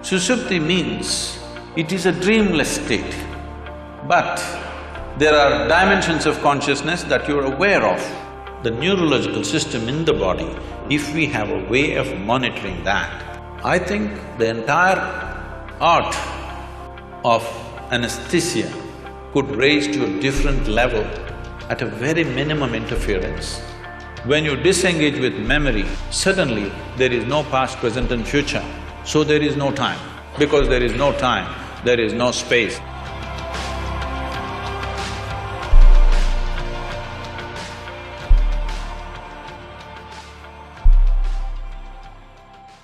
Sushupti means it is a dreamless state, but there are dimensions of consciousness that you're aware of. The neurological system in the body, if we have a way of monitoring that, I think the entire art of anesthesia could raise to a different level at a very minimum interference. When you disengage with memory, suddenly there is no past, present and future, so there is no time. Because there is no time, there is no space.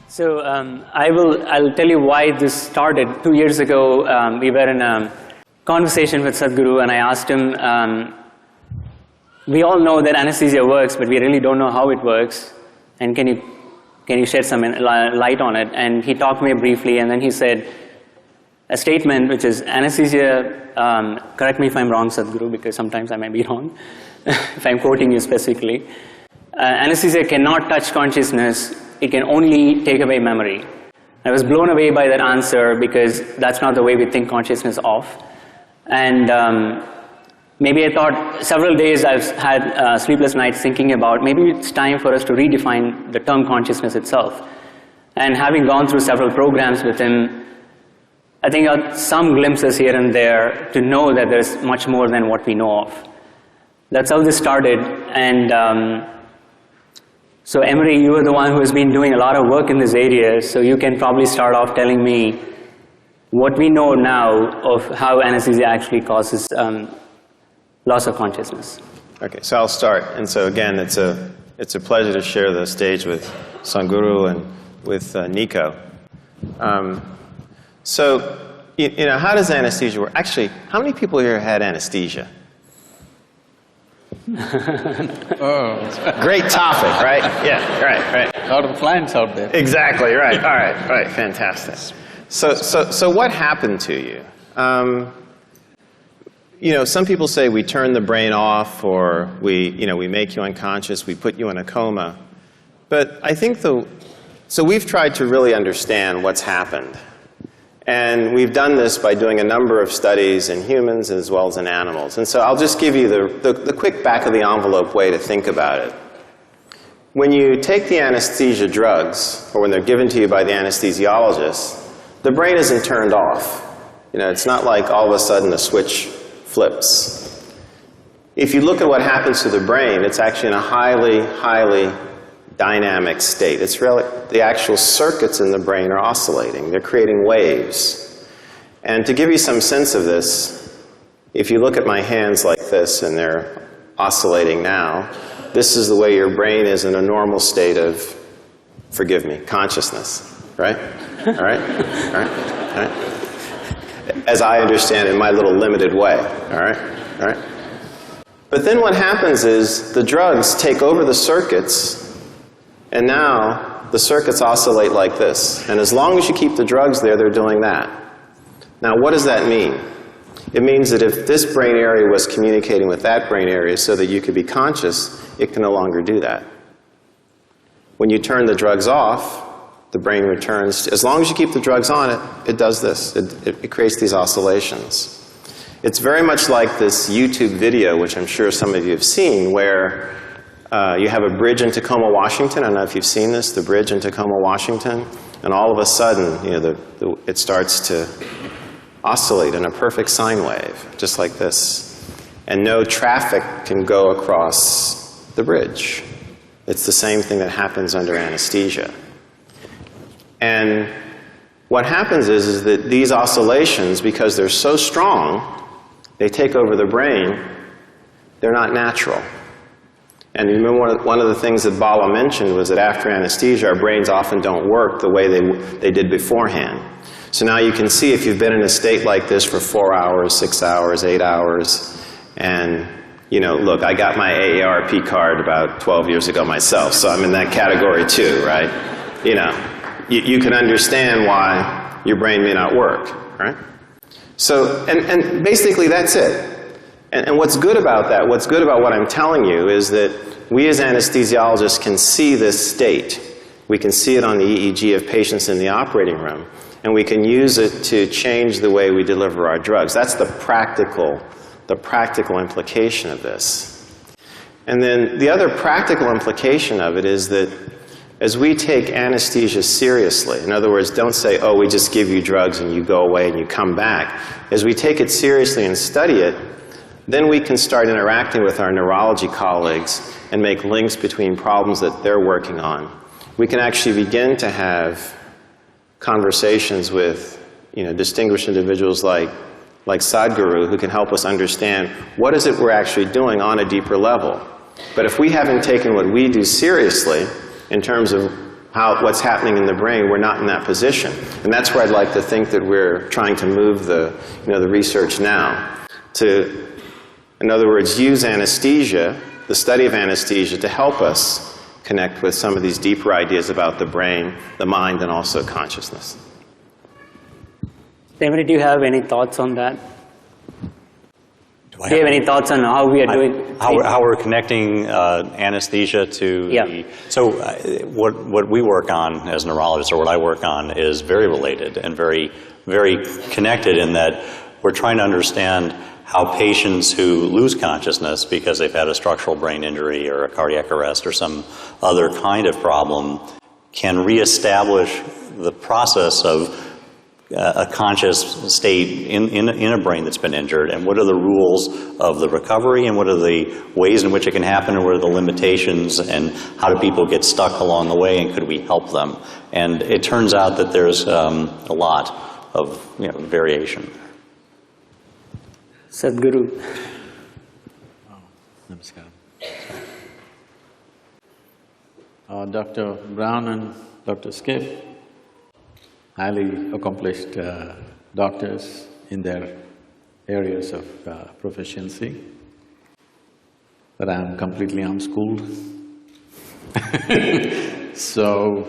So I'll tell you why this started. 2 years ago, we were in a conversation with Sadhguru, and I asked him, we all know that anesthesia works, but we really don't know how it works, and can you shed some light on it? And he talked to me briefly, and then he said a statement which is, anesthesia, correct me if I'm wrong, Sadhguru, because sometimes I might be wrong, if I'm quoting you specifically, anesthesia cannot touch consciousness, it can only take away memory. I was blown away by that answer because that's not the way we think consciousness of. And maybe I thought, several days I've had sleepless nights thinking about maybe it's time for us to redefine the term consciousness itself. And having gone through several programs with him, I think I got some glimpses here and there to know that there's much more than what we know of. That's how this started. And so Emery, you are the one who has been doing a lot of work in this area, so you can probably start off telling me what we know now of how anesthesia actually causes loss of consciousness. Okay, so I'll start. And so again, it's a pleasure to share the stage with Sadhguru and with Nico. So, you know, how does anesthesia work? Actually, how many people here had anesthesia? Oh. Great topic, right? Yeah, right. A lot of clients out there. Exactly, right. All right, fantastic. So what happened to you? You know, some people say we turn the brain off, or we make you unconscious, we put you in a coma. But I think so we've tried to really understand what's happened. And we've done this by doing a number of studies in humans as well as in animals. And so I'll just give you the quick back-of-the-envelope way to think about it. When you take the anesthesia drugs, or when they're given to you by the anesthesiologist, the brain isn't turned off. You know, it's not like all of a sudden a switch flips. If you look at what happens to the brain, it's actually in a highly dynamic state. It's really, the actual circuits in the brain are oscillating. They're creating waves. And to give you some sense of this, if you look at my hands like this, and they're oscillating now, this is the way your brain is in a normal state of, forgive me, consciousness, right? All right? As I understand it in my little limited way, all right? But then what happens is the drugs take over the circuits, and now the circuits oscillate like this. And as long as you keep the drugs there, they're doing that. Now, what does that mean? It means that if this brain area was communicating with that brain area so that you could be conscious, it can no longer do that. When you turn the drugs off, the brain returns. As long as you keep the drugs on, it does this. It creates these oscillations. It's very much like this YouTube video, which I'm sure some of you have seen, where you have a bridge in Tacoma, Washington. I don't know if you've seen this, the bridge in Tacoma, Washington. And all of a sudden, you know, it starts to oscillate in a perfect sine wave, just like this. And no traffic can go across the bridge. It's the same thing that happens under anesthesia. And what happens is that these oscillations, because they're so strong, they take over the brain, they're not natural. And you remember one of the things that Bala mentioned was that after anesthesia, our brains often don't work the way they did beforehand. So now you can see if you've been in a state like this for 4 hours, 6 hours, 8 hours, and, you know, look, I got my AARP card about 12 years ago myself, so I'm in that category too, right? You know, you can understand why your brain may not work, right? So, and basically that's it. And what's good about that, what's good about what I'm telling you is that we as anesthesiologists can see this state. We can see it on the EEG of patients in the operating room. and we can use it to change the way we deliver our drugs. That's the practical implication of this. And then the other practical implication of it is that as we take anesthesia seriously, in other words, don't say, oh, we just give you drugs and you go away and you come back. As we take it seriously and study it, then we can start interacting with our neurology colleagues and make links between problems that they're working on. We can actually begin to have conversations with, distinguished individuals like Sadhguru, who can help us understand what is it we're actually doing on a deeper level. But if we haven't taken what we do seriously in terms of what's happening in the brain, we're not in that position. And that's where I'd like to think that we're trying to move the research now to, in other words, use anesthesia, the study of anesthesia, to help us connect with some of these deeper ideas about the brain, the mind, and also consciousness. Emery, do you have any thoughts on that? Do you have any thoughts on how we are doing? How we're connecting anesthesia to the... So what we work on as neurologists, or what I work on, is very related and very, very connected in that we're trying to understand how patients who lose consciousness because they've had a structural brain injury or a cardiac arrest or some other kind of problem can reestablish the process of a conscious state in a brain that's been injured, and what are the rules of the recovery, and what are the ways in which it can happen, and what are the limitations, and how do people get stuck along the way, and could we help them? And it turns out that there's a lot of variation. Sadhguru. Namaskaram. Dr. Brown and Dr. Schiff, highly accomplished doctors in their areas of proficiency, but I'm completely unschooled. So,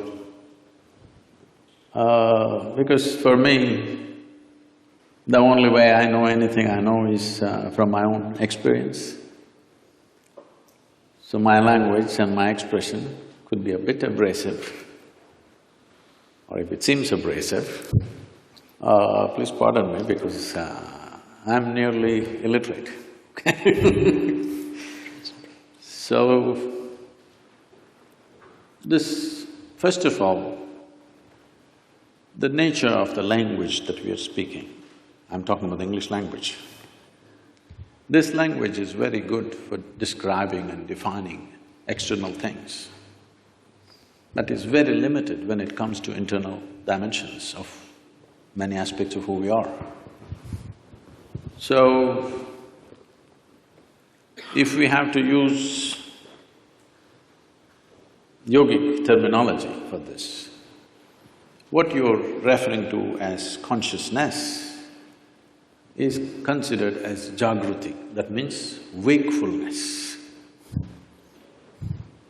because for me, the only way I know anything I know is from my own experience. So my language and my expression could be a bit abrasive, or if it seems abrasive, please pardon me because I'm nearly illiterate. So, first of all, the nature of the language that we are speaking, I'm talking about the English language. This language is very good for describing and defining external things, but is very limited when it comes to internal dimensions of many aspects of who we are. So, if we have to use yogic terminology for this, what you're referring to as consciousness is considered as jaagrithi, that means wakefulness.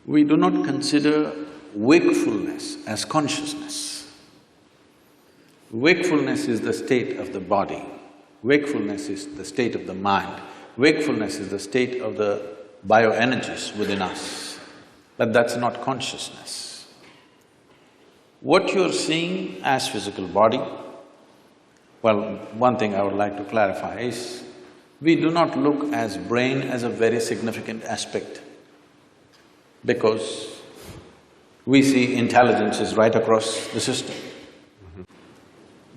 We do not consider wakefulness as consciousness. Wakefulness is the state of the body, wakefulness is the state of the mind, wakefulness is the state of the bioenergies within us, but that's not consciousness. What you're seeing as physical body, well, one thing I would like to clarify is, we do not look as brain as a very significant aspect, because we see intelligence is right across the system.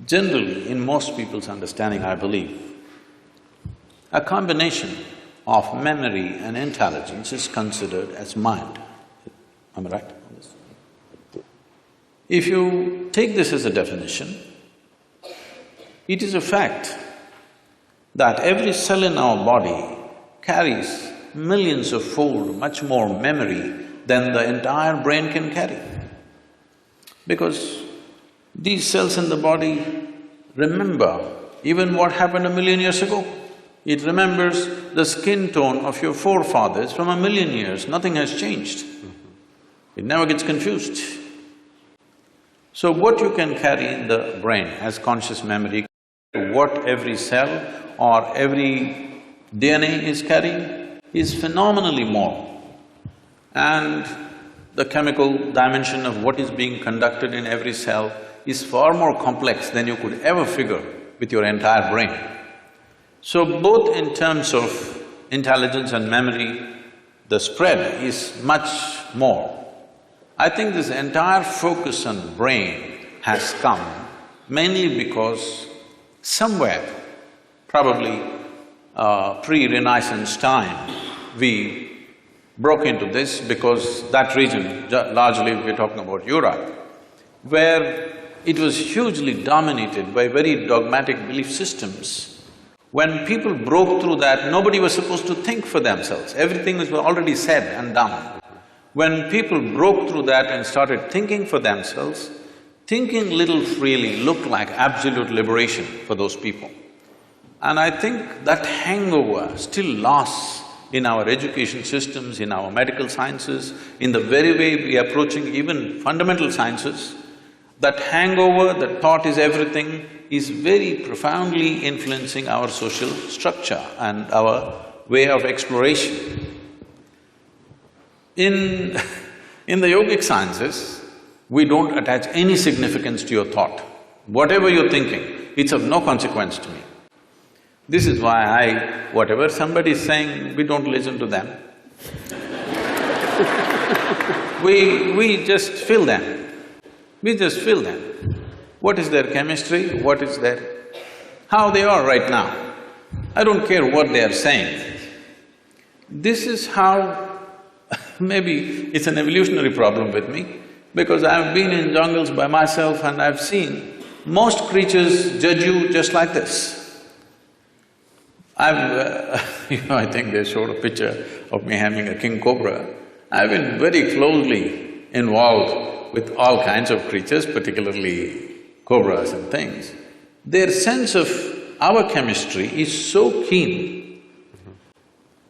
Generally, in most people's understanding, I believe, a combination of memory and intelligence is considered as mind. Am I right on this? If you take this as a definition, it is a fact that every cell in our body carries millions of fold much more memory than the entire brain can carry. Because these cells in the body remember even what happened 1,000,000 years ago. It remembers the skin tone of your forefathers from 1,000,000 years, nothing has changed. It never gets confused. So what you can carry in the brain as conscious memory, what every cell or every DNA is carrying is phenomenally more. And the chemical dimension of what is being conducted in every cell is far more complex than you could ever figure with your entire brain. So both in terms of intelligence and memory, the spread is much more. I think this entire focus on brain has come mainly because somewhere, probably pre-Renaissance time, we broke into this because that region, largely we're talking about Europe, where it was hugely dominated by very dogmatic belief systems. When people broke through that, nobody was supposed to think for themselves, everything was already said and done. When people broke through that and started thinking for themselves, thinking little freely looked like absolute liberation for those people. And I think that hangover still lasts in our education systems, in our medical sciences, in the very way we are approaching even fundamental sciences. That hangover, that thought is everything, is very profoundly influencing our social structure and our way of exploration. In the yogic sciences, we don't attach any significance to your thought. Whatever you're thinking, it's of no consequence to me. This is why whatever somebody is saying, we don't listen to them. We just feel them. We just feel them. What is their chemistry, what is their… how they are right now. I don't care what they are saying. This is how… maybe it's an evolutionary problem with me, because I've been in jungles by myself and I've seen most creatures judge you just like this. I think they showed a picture of me having a king cobra. I've been very closely involved with all kinds of creatures, particularly cobras and things. Their sense of our chemistry is so keen.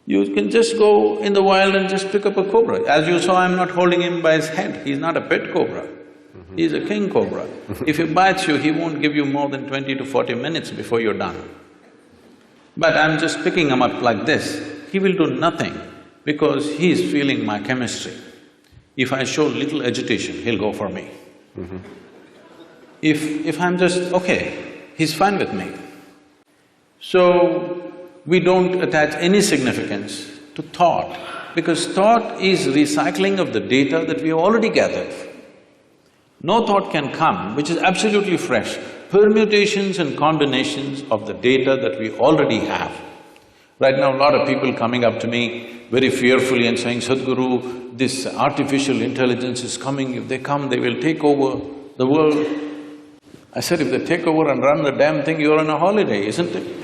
You can just go in the wild and just pick up a cobra. As you saw, I'm not holding him by his head, he's not a pet cobra. He's a king cobra. If he bites you, he won't give you more than 20 to 40 minutes before you're done. But I'm just picking him up like this, he will do nothing because he is feeling my chemistry. If I show little agitation, he'll go for me. If I'm just, okay, he's fine with me. So, we don't attach any significance to thought, because thought is recycling of the data that we have already gathered. No thought can come which is absolutely fresh. Permutations and combinations of the data that we already have. Right now, a lot of people coming up to me very fearfully and saying, Sadhguru, this artificial intelligence is coming, if they come, they will take over the world. I said, if they take over and run the damn thing, you're on a holiday, isn't it?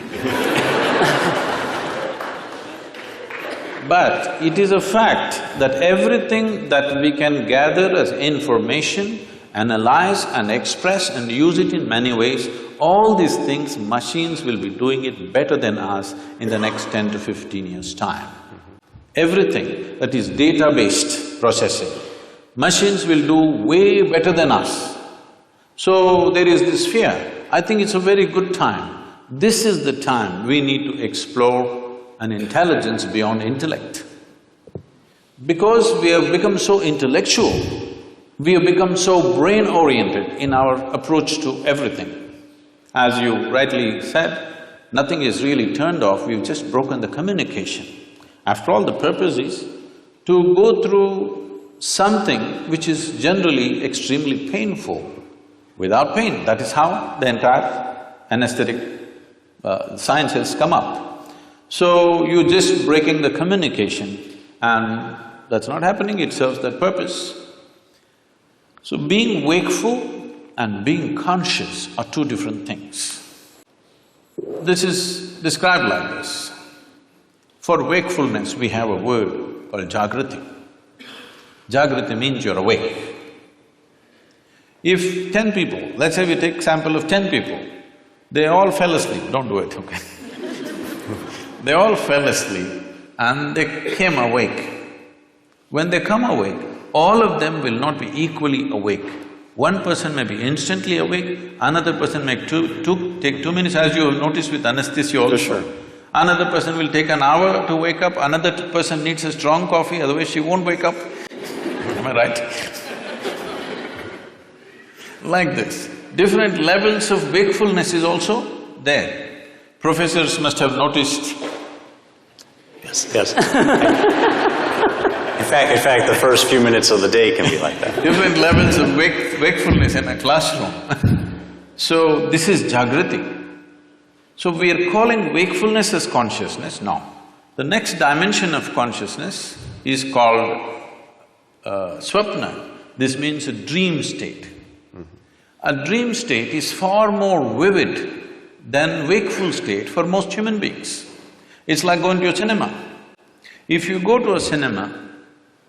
But it is a fact that everything that we can gather as information, analyze and express and use it in many ways, all these things, machines will be doing it better than us in the next 10 to 15 years' time. Everything that is data-based processing, machines will do way better than us. So there is this fear. I think it's a very good time. This is the time we need to explore an intelligence beyond intellect. Because we have become so intellectual, we have become so brain-oriented in our approach to everything. As you rightly said, nothing is really turned off, we've just broken the communication. After all, the purpose is to go through something which is generally extremely painful without pain. That is how the entire anesthetic science has come up. So, you're just breaking the communication and that's not happening, it serves that purpose. So, being wakeful and being conscious are two different things. This is described like this. For wakefulness, we have a word called jaagrithi. Jaagrithi means you're awake. If 10 people, let's say we take sample of 10 people, they all fell asleep, don't do it, okay? They all fell asleep and they came awake. When they come awake, all of them will not be equally awake. One person may be instantly awake, another person may take 2 minutes, as you have noticed with anesthesia also. Sure. Another person will take an hour to wake up, another person needs a strong coffee, otherwise she won't wake up. Am I right? Like this. Different levels of wakefulness is also there. Professors must have noticed. Yes, yes. In fact, the first few minutes of the day can be like that. Different levels of wakefulness in a classroom. So, this is jaagrithi. So, we are calling wakefulness as consciousness now. The next dimension of consciousness is called swapna. This means a dream state. A dream state is far more vivid than wakeful state for most human beings. It's like going to a cinema. If you go to a cinema,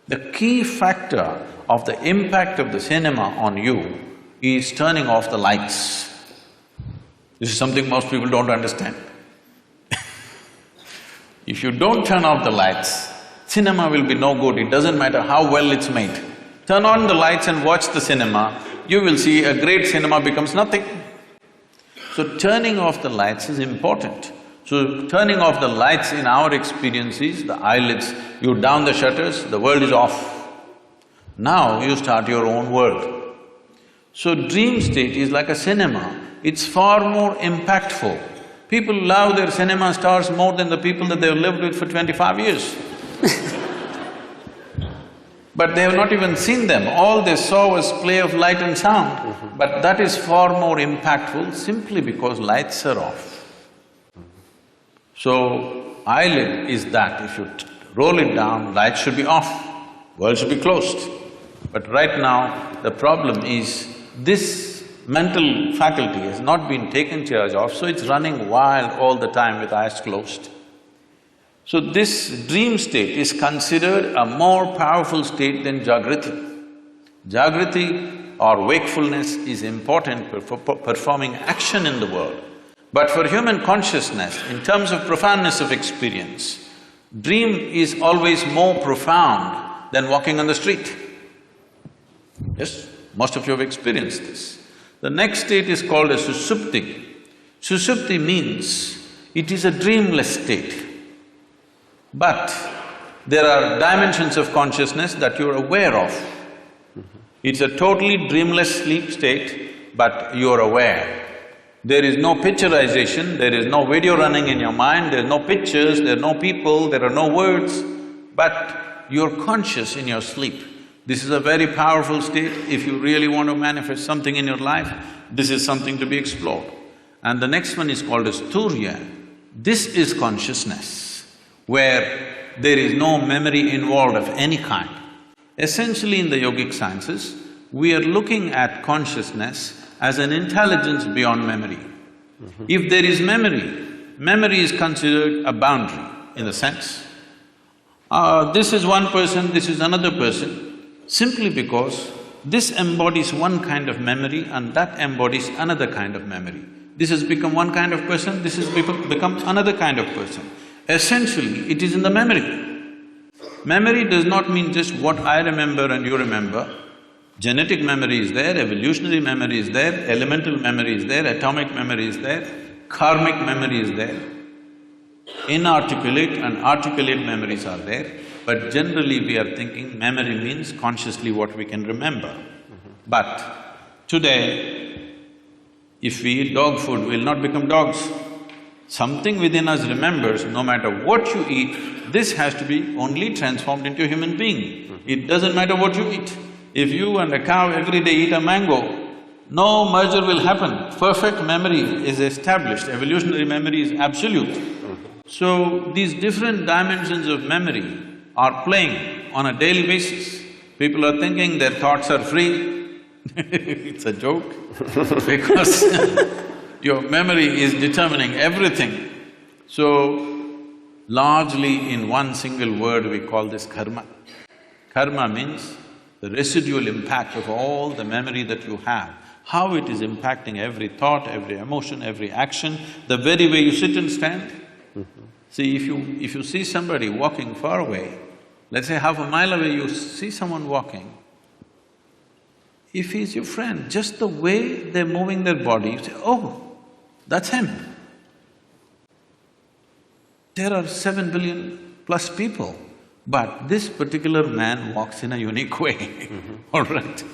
the key factor of the impact of the cinema on you is turning off the lights. This is something most people don't understand. If you don't turn off the lights, cinema will be no good, it doesn't matter how well it's made. Turn on the lights and watch the cinema, you will see a great cinema becomes nothing. So turning off the lights is important. So turning off the lights in our experience is the eyelids, you down the shutters, the world is off. Now you start your own world. So dream state is like a cinema, it's far more impactful. People love their cinema stars more than the people that they've lived with for 25 years. But they have not even seen them, all they saw was play of light and sound. But that is far more impactful simply because lights are off. So, eyelid is that, if you roll it down, light should be off, world should be closed. But right now, the problem is this mental faculty has not been taken charge of, so it's running wild all the time with eyes closed. So this dream state is considered a more powerful state than jaagrithi. Jaagrithi or wakefulness is important for performing action in the world. But for human consciousness, in terms of profoundness of experience, dream is always more profound than walking on the street. Yes, most of you have experienced this. The next state is called a susupti. Susupti means it is a dreamless state. But there are dimensions of consciousness that you're aware of. It's a totally dreamless sleep state, but you're aware. There is no picturization, there is no video running in your mind, there are no pictures, there are no people, there are no words, but you're conscious in your sleep. This is a very powerful state. If you really want to manifest something in your life, this is something to be explored. And the next one is called as turya. This is consciousness, where there is no memory involved of any kind. Essentially in the yogic sciences, we are looking at consciousness as an intelligence beyond memory. If there is memory, memory is considered a boundary in the sense, this is one person, this is another person, simply because this embodies one kind of memory and that embodies another kind of memory. This has become one kind of person, this has become another kind of person. Essentially, it is in the memory. Memory does not mean just what I remember and you remember. Genetic memory is there, evolutionary memory is there, elemental memory is there, atomic memory is there, karmic memory is there. Inarticulate and articulate memories are there, but generally we are thinking memory means consciously what we can remember. But today, if we eat dog food, we'll not become dogs. Something within us remembers, no matter what you eat, this has to be only transformed into a human being. It doesn't matter what you eat. If you and a cow every day eat a mango, no merger will happen. Perfect memory is established, evolutionary memory is absolute. So, these different dimensions of memory are playing on a daily basis. People are thinking their thoughts are free. It's a joke because your memory is determining everything. So, largely in one single word we call this karma. Karma means the residual impact of all the memory that you have, how it is impacting every thought, every emotion, every action, the very way you sit and stand. See, if you see somebody walking far away, let's say half a mile away you see someone walking, if he's your friend, just the way they're moving their body, you say, oh, that's him. There are 7 billion plus people, but this particular man walks in a unique way, all right?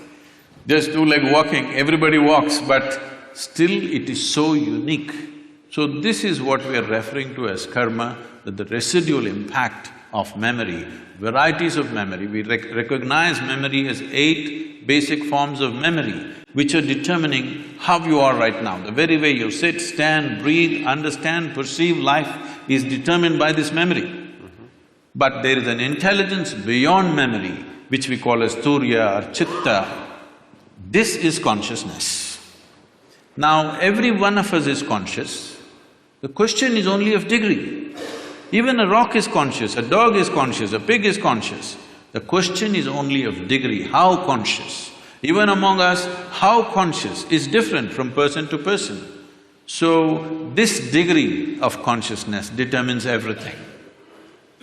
Just two-leg walking, everybody walks, but still it is so unique. So this is what we are referring to as karma, that the residual impact of memory, varieties of memory. We recognize memory as 8 basic forms of memory, which are determining how you are right now. The very way you sit, stand, breathe, understand, perceive life is determined by this memory. But there is an intelligence beyond memory, which we call as Turiya or Chitta. This is consciousness. Now, every one of us is conscious. The question is only of degree. Even a rock is conscious, a dog is conscious, a pig is conscious. The question is only of degree, how conscious. Even among us, how conscious is different from person to person. So, this degree of consciousness determines everything.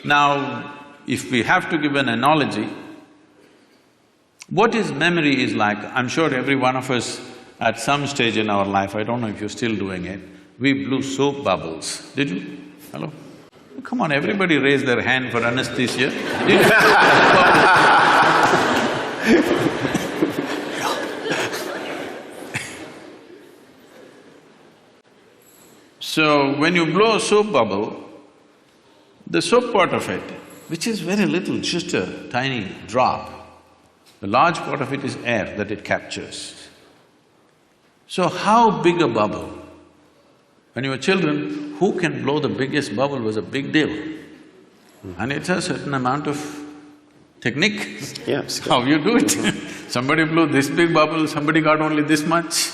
Now, if we have to give an analogy, what is memory is like, I'm sure every one of us at some stage in our life, I don't know if you're still doing it, we blew soap bubbles. Did you? Hello? Come on, everybody raise their hand for anesthesia. Did you? So, when you blow a soap bubble, the soap part of it, which is very little, just a tiny drop, the large part of it is air that it captures. So how big a bubble? When you were children, who can blow the biggest bubble was a big deal. And it's a certain amount of technique. Yes. How you do it. Somebody blew this big bubble, somebody got only this much.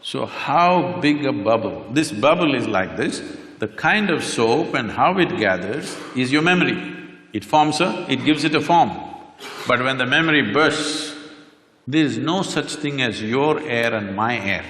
So how big a bubble? This bubble is like this. The kind of soap and how it gathers is your memory. It forms it gives it a form. But when the memory bursts, there is no such thing as your air and my air.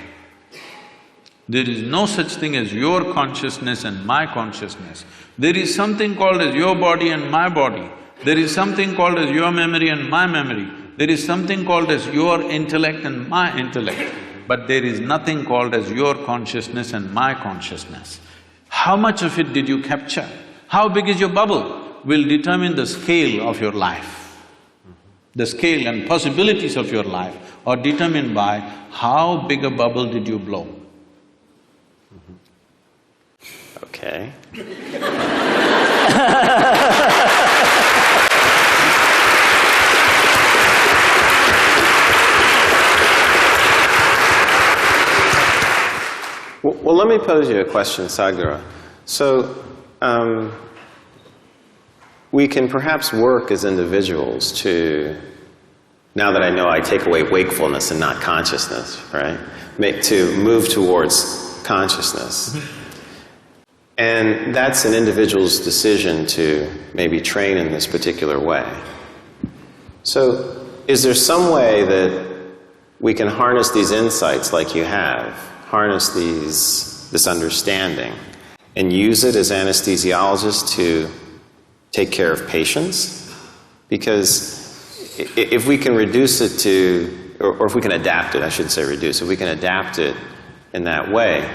There is no such thing as your consciousness and my consciousness. There is something called as your body and my body. There is something called as your memory and my memory. There is something called as your intellect and my intellect. But there is nothing called as your consciousness and my consciousness. How much of it did you capture? How big is your bubble will determine the scale of your life. The scale and possibilities of your life are determined by how big a bubble did you blow. Okay. Well, let me pose you a question, Sadhguru. So, we can perhaps work as individuals to, now that I know I take away wakefulness and not consciousness, right? To move towards consciousness. And that's an individual's decision to maybe train in this particular way. So, is there some way that we can harness these insights like you have, harness this understanding, and use it as anesthesiologists to take care of patients? Because if we can reduce it to, or if we can adapt it, I should say reduce, if we can adapt it in that way,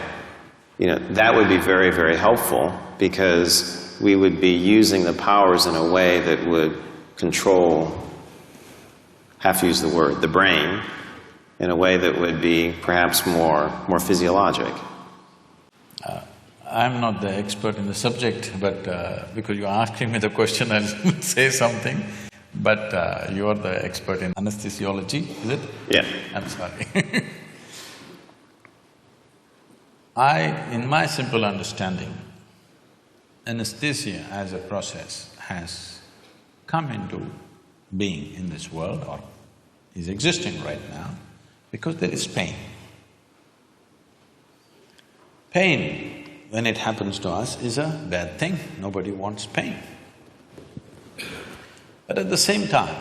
that would be very, very helpful, because we would be using the powers in a way that would control, have to use the word, the brain, in a way that would be perhaps more physiologic. I'm not the expert in the subject, but because you're asking me the question, I'll say something. But you're the expert in anesthesiology, is it? Yeah. I'm sorry. in my simple understanding, anesthesia as a process has come into being in this world, or is existing right now, because there is pain. Pain, when it happens to us, is a bad thing. Nobody wants pain. But at the same time,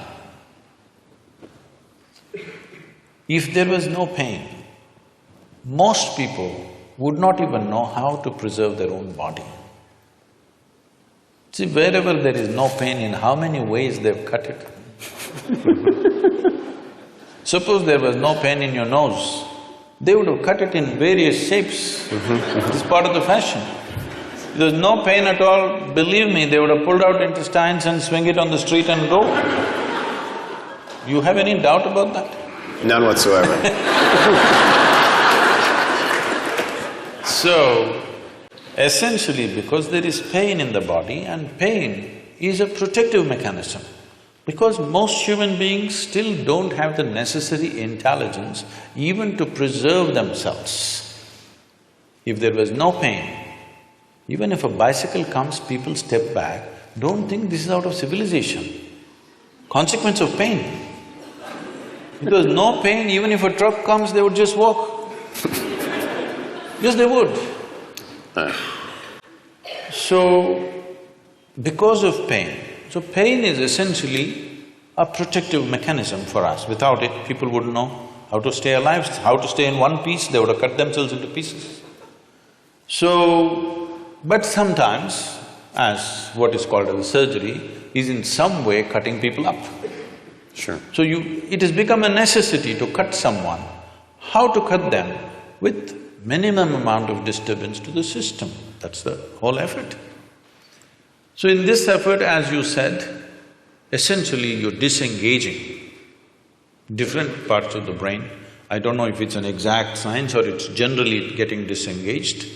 if there was no pain, most people would not even know how to preserve their own body. See, wherever there is no pain, in how many ways they've cut it. Suppose there was no pain in your nose, they would have cut it in various shapes. It's part of the fashion. If there's no pain at all, believe me, they would have pulled out intestines and swing it on the street and go. You have any doubt about that? None whatsoever. So, essentially because there is pain in the body, and pain is a protective mechanism. Because most human beings still don't have the necessary intelligence even to preserve themselves. If there was no pain, even if a bicycle comes, people step back, don't think this is out of civilization. Consequence of pain. Because no pain, even if a truck comes, they would just walk. Yes, they would. So, because of pain, so pain is essentially a protective mechanism for us. Without it, people wouldn't know how to stay alive, how to stay in one piece, they would have cut themselves into pieces. So, but sometimes, as what is called as surgery, is in some way cutting people up. Sure. So it has become a necessity to cut someone. How to cut them? With minimum amount of disturbance to the system. That's the whole effort. So in this effort, as you said, essentially you're disengaging different parts of the brain. I don't know if it's an exact science or it's generally getting disengaged.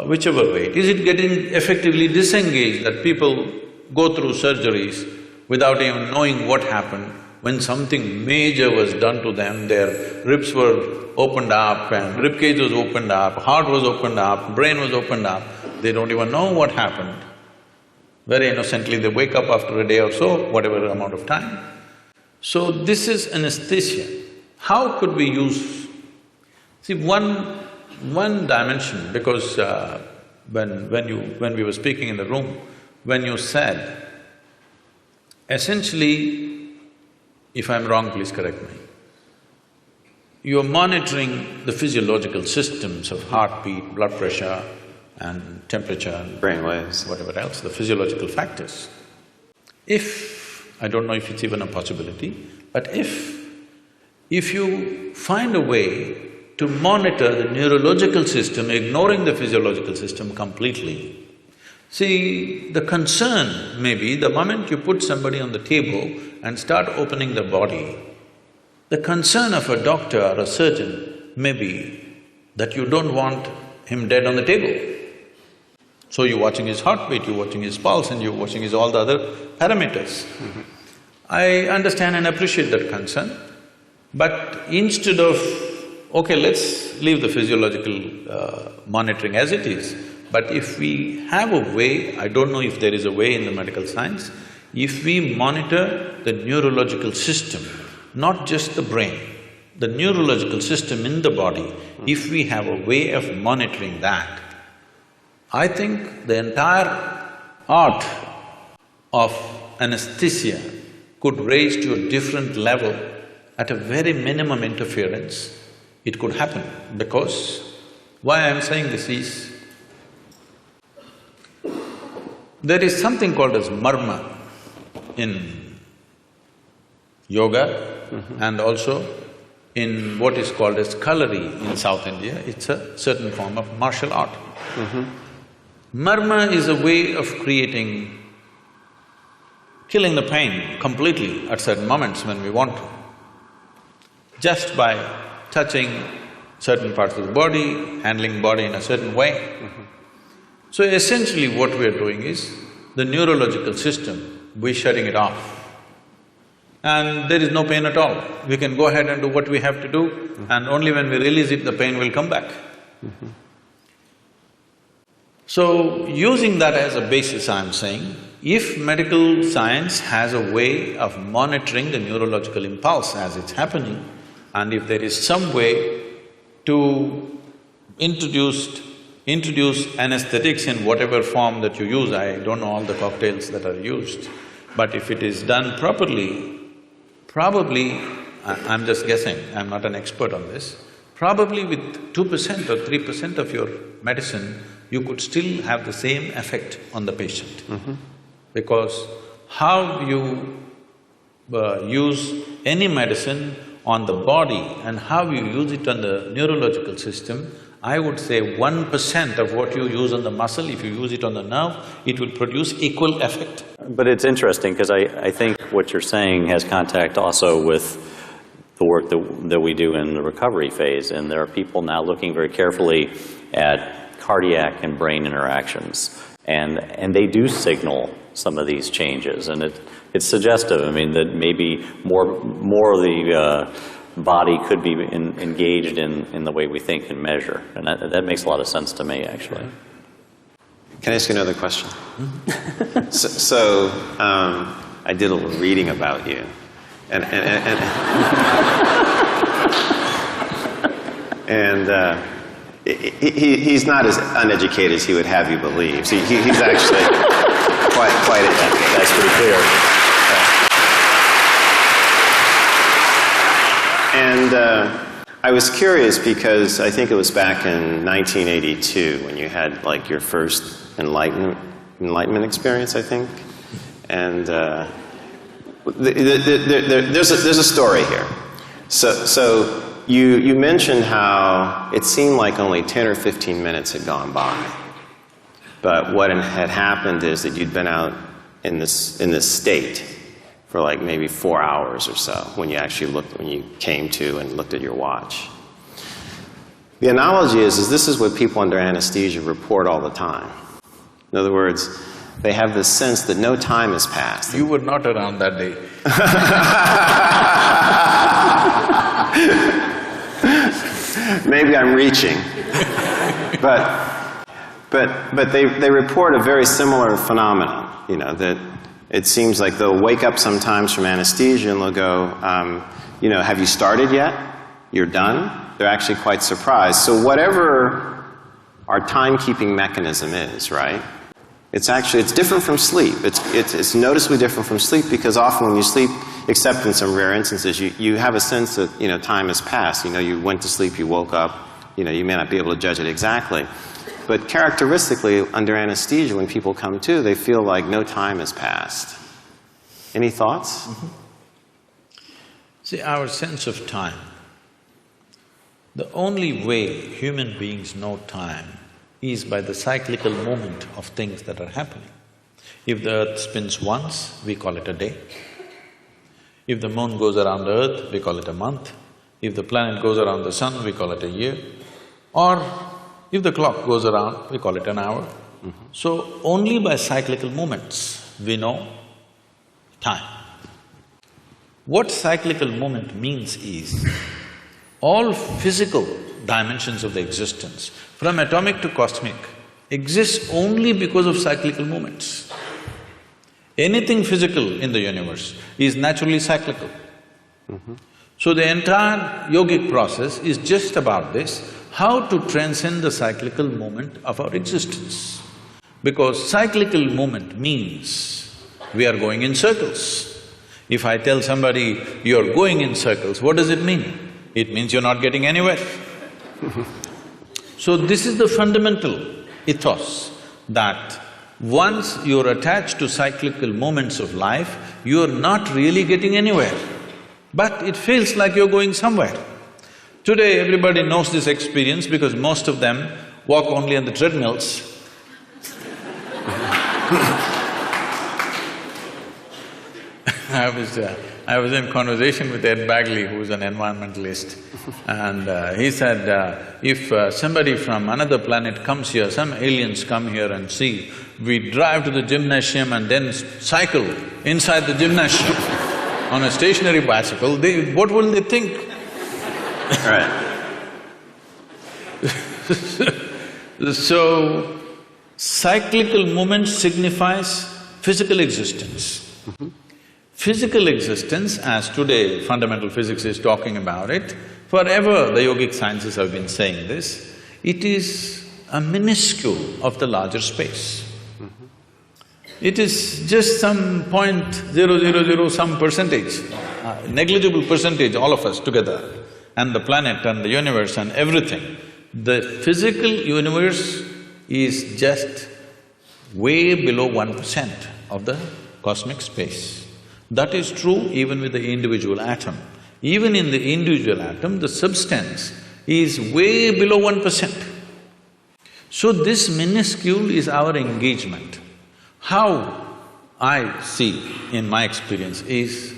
Whichever way, is it getting effectively disengaged that people go through surgeries without even knowing what happened? When something major was done to them, their ribs were opened up and ribcage was opened up, heart was opened up, brain was opened up, they don't even know what happened. Very innocently, they wake up after a day or so, whatever amount of time. So this is anesthesia. How could we use… See, one dimension, because when we were speaking in the room, when you said, essentially, if I'm wrong, please correct me, you're monitoring the physiological systems of heartbeat, blood pressure and temperature, brain waves, whatever else, the physiological factors. If… I don't know if it's even a possibility, but if you find a way to monitor the neurological system, ignoring the physiological system completely. See, the concern may be the moment you put somebody on the table and start opening the body, the concern of a doctor or a surgeon may be that you don't want him dead on the table. So you're watching his heartbeat, you're watching his pulse and you're watching his all the other parameters. I understand and appreciate that concern, but instead of, okay, let's leave the physiological monitoring as it is, but if we have a way, I don't know if there is a way in the medical science, if we monitor the neurological system, not just the brain, the neurological system in the body, if we have a way of monitoring that, I think the entire art of anesthesia could raise to a different level at a very minimum interference. It could happen because why I'm saying this is, there is something called as marma in yoga and also in what is called as kalari in South India. It's a certain form of martial art. Marma is a way of killing the pain completely at certain moments when we want to, just by touching certain parts of the body, handling body in a certain way. So essentially what we're doing is, the neurological system, we're shutting it off. And there is no pain at all. We can go ahead and do what we have to do, and only when we release it, the pain will come back. So, using that as a basis, I'm saying, if medical science has a way of monitoring the neurological impulse as it's happening, and if there is some way to introduce anesthetics in whatever form that you use, I don't know all the cocktails that are used, but if it is done properly, probably, I'm just guessing, I'm not an expert on this, probably with 2% or 3% of your medicine, you could still have the same effect on the patient. Because how you use any medicine on the body and how you use it on the neurological system, I would say 1% of what you use on the muscle, if you use it on the nerve, it will produce equal effect. But it's interesting because I think what you're saying has contact also with the work that we do in the recovery phase, and there are people now looking very carefully at cardiac and brain interactions. And they do signal some of these changes, and it's suggestive. I mean, that maybe more of the body could be engaged in the way we think and measure, and that makes a lot of sense to me, actually. Can I ask you another question? So I did a little reading about you, and he's not as uneducated as he would have you believe. See, he's actually quite educated. That's pretty clear. And I was curious because I think it was back in 1982 when you had like your first enlightenment experience, I think. And there's a story here. So you mentioned how it seemed like only 10 or 15 minutes had gone by. But what had happened is that you'd been out in this state for like maybe 4 hours or so when you came to and looked at your watch. The analogy is this is what people under anesthesia report all the time. In other words, they have this sense that no time has passed. You were not around that day. Maybe I'm reaching. But they report a very similar phenomenon, you know, that it seems like they'll wake up sometimes from anesthesia and they'll go, you know, have you started yet? You're done? They're actually quite surprised. So whatever our timekeeping mechanism is, right? It's different from sleep. It's noticeably different from sleep because often when you sleep, except in some rare instances, you have a sense that, you know, time has passed. You know, you went to sleep, you woke up, you know, you may not be able to judge it exactly. But characteristically, under anesthesia, when people come to, they feel like no time has passed. Any thoughts? Mm-hmm. See, our sense of time, the only way human beings know time is by the cyclical movement of things that are happening. If the earth spins once, we call it a day. If the moon goes around the earth, we call it a month. If the planet goes around the sun, we call it a year. Or if the clock goes around, we call it an hour. Mm-hmm. So only by cyclical movements we know time. What cyclical movement means is, all physical dimensions of the existence, from atomic to cosmic, exists only because of cyclical movements. Anything physical in the universe is naturally cyclical. Mm-hmm. So the entire yogic process is just about this, how to transcend the cyclical movement of our existence. Because cyclical movement means we are going in circles. If I tell somebody, you're going in circles, what does it mean? It means you're not getting anywhere. So this is the fundamental ethos, that once you're attached to cyclical moments of life, you're not really getting anywhere, but it feels like you're going somewhere. Today, everybody knows this experience because most of them walk only on the treadmills. I was in conversation with Ed Bagley, who's an environmentalist, and he said, if somebody from another planet comes here, some aliens come here and see, we drive to the gymnasium and then cycle inside the gymnasium on a stationary bicycle, what will they think? Right. So, cyclical movement signifies physical existence. Mm-hmm. Physical existence, as today fundamental physics is talking about it, forever the yogic sciences have been saying this, it is a minuscule of the larger space. Mm-hmm. It is just some 0.000 some percentage, negligible percentage, all of us together, and the planet and the universe and everything. The physical universe is just way below 1% of the cosmic space. That is true even with the individual atom. Even in the individual atom, the substance is way below 1%. So this minuscule is our engagement. How I see in my experience is,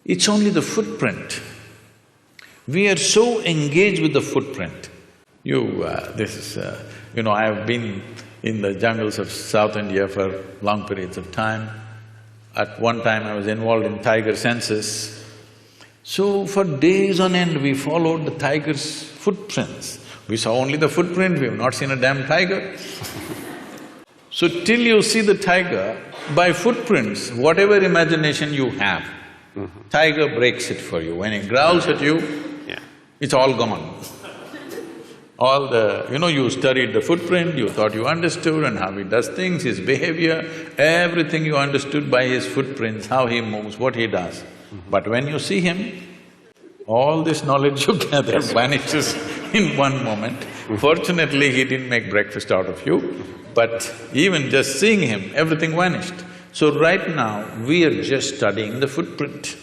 it's only the footprint. We are so engaged with the footprint I have been in the jungles of South India for long periods of time. At one time I was involved in tiger census. So for days on end we followed the tiger's footprints. We saw only the footprint, we have not seen a damn tiger. So till you see the tiger, by footprints, whatever imagination you have, tiger breaks it for you. When he growls at you, it's all gone. All the… you studied the footprint, you thought you understood and how he does things, his behavior, everything you understood by his footprints, how he moves, what he does. But when you see him, all this knowledge you gather vanishes in one moment. Fortunately, he didn't make breakfast out of you, but even just seeing him, everything vanished. So right now, we are just studying the footprint.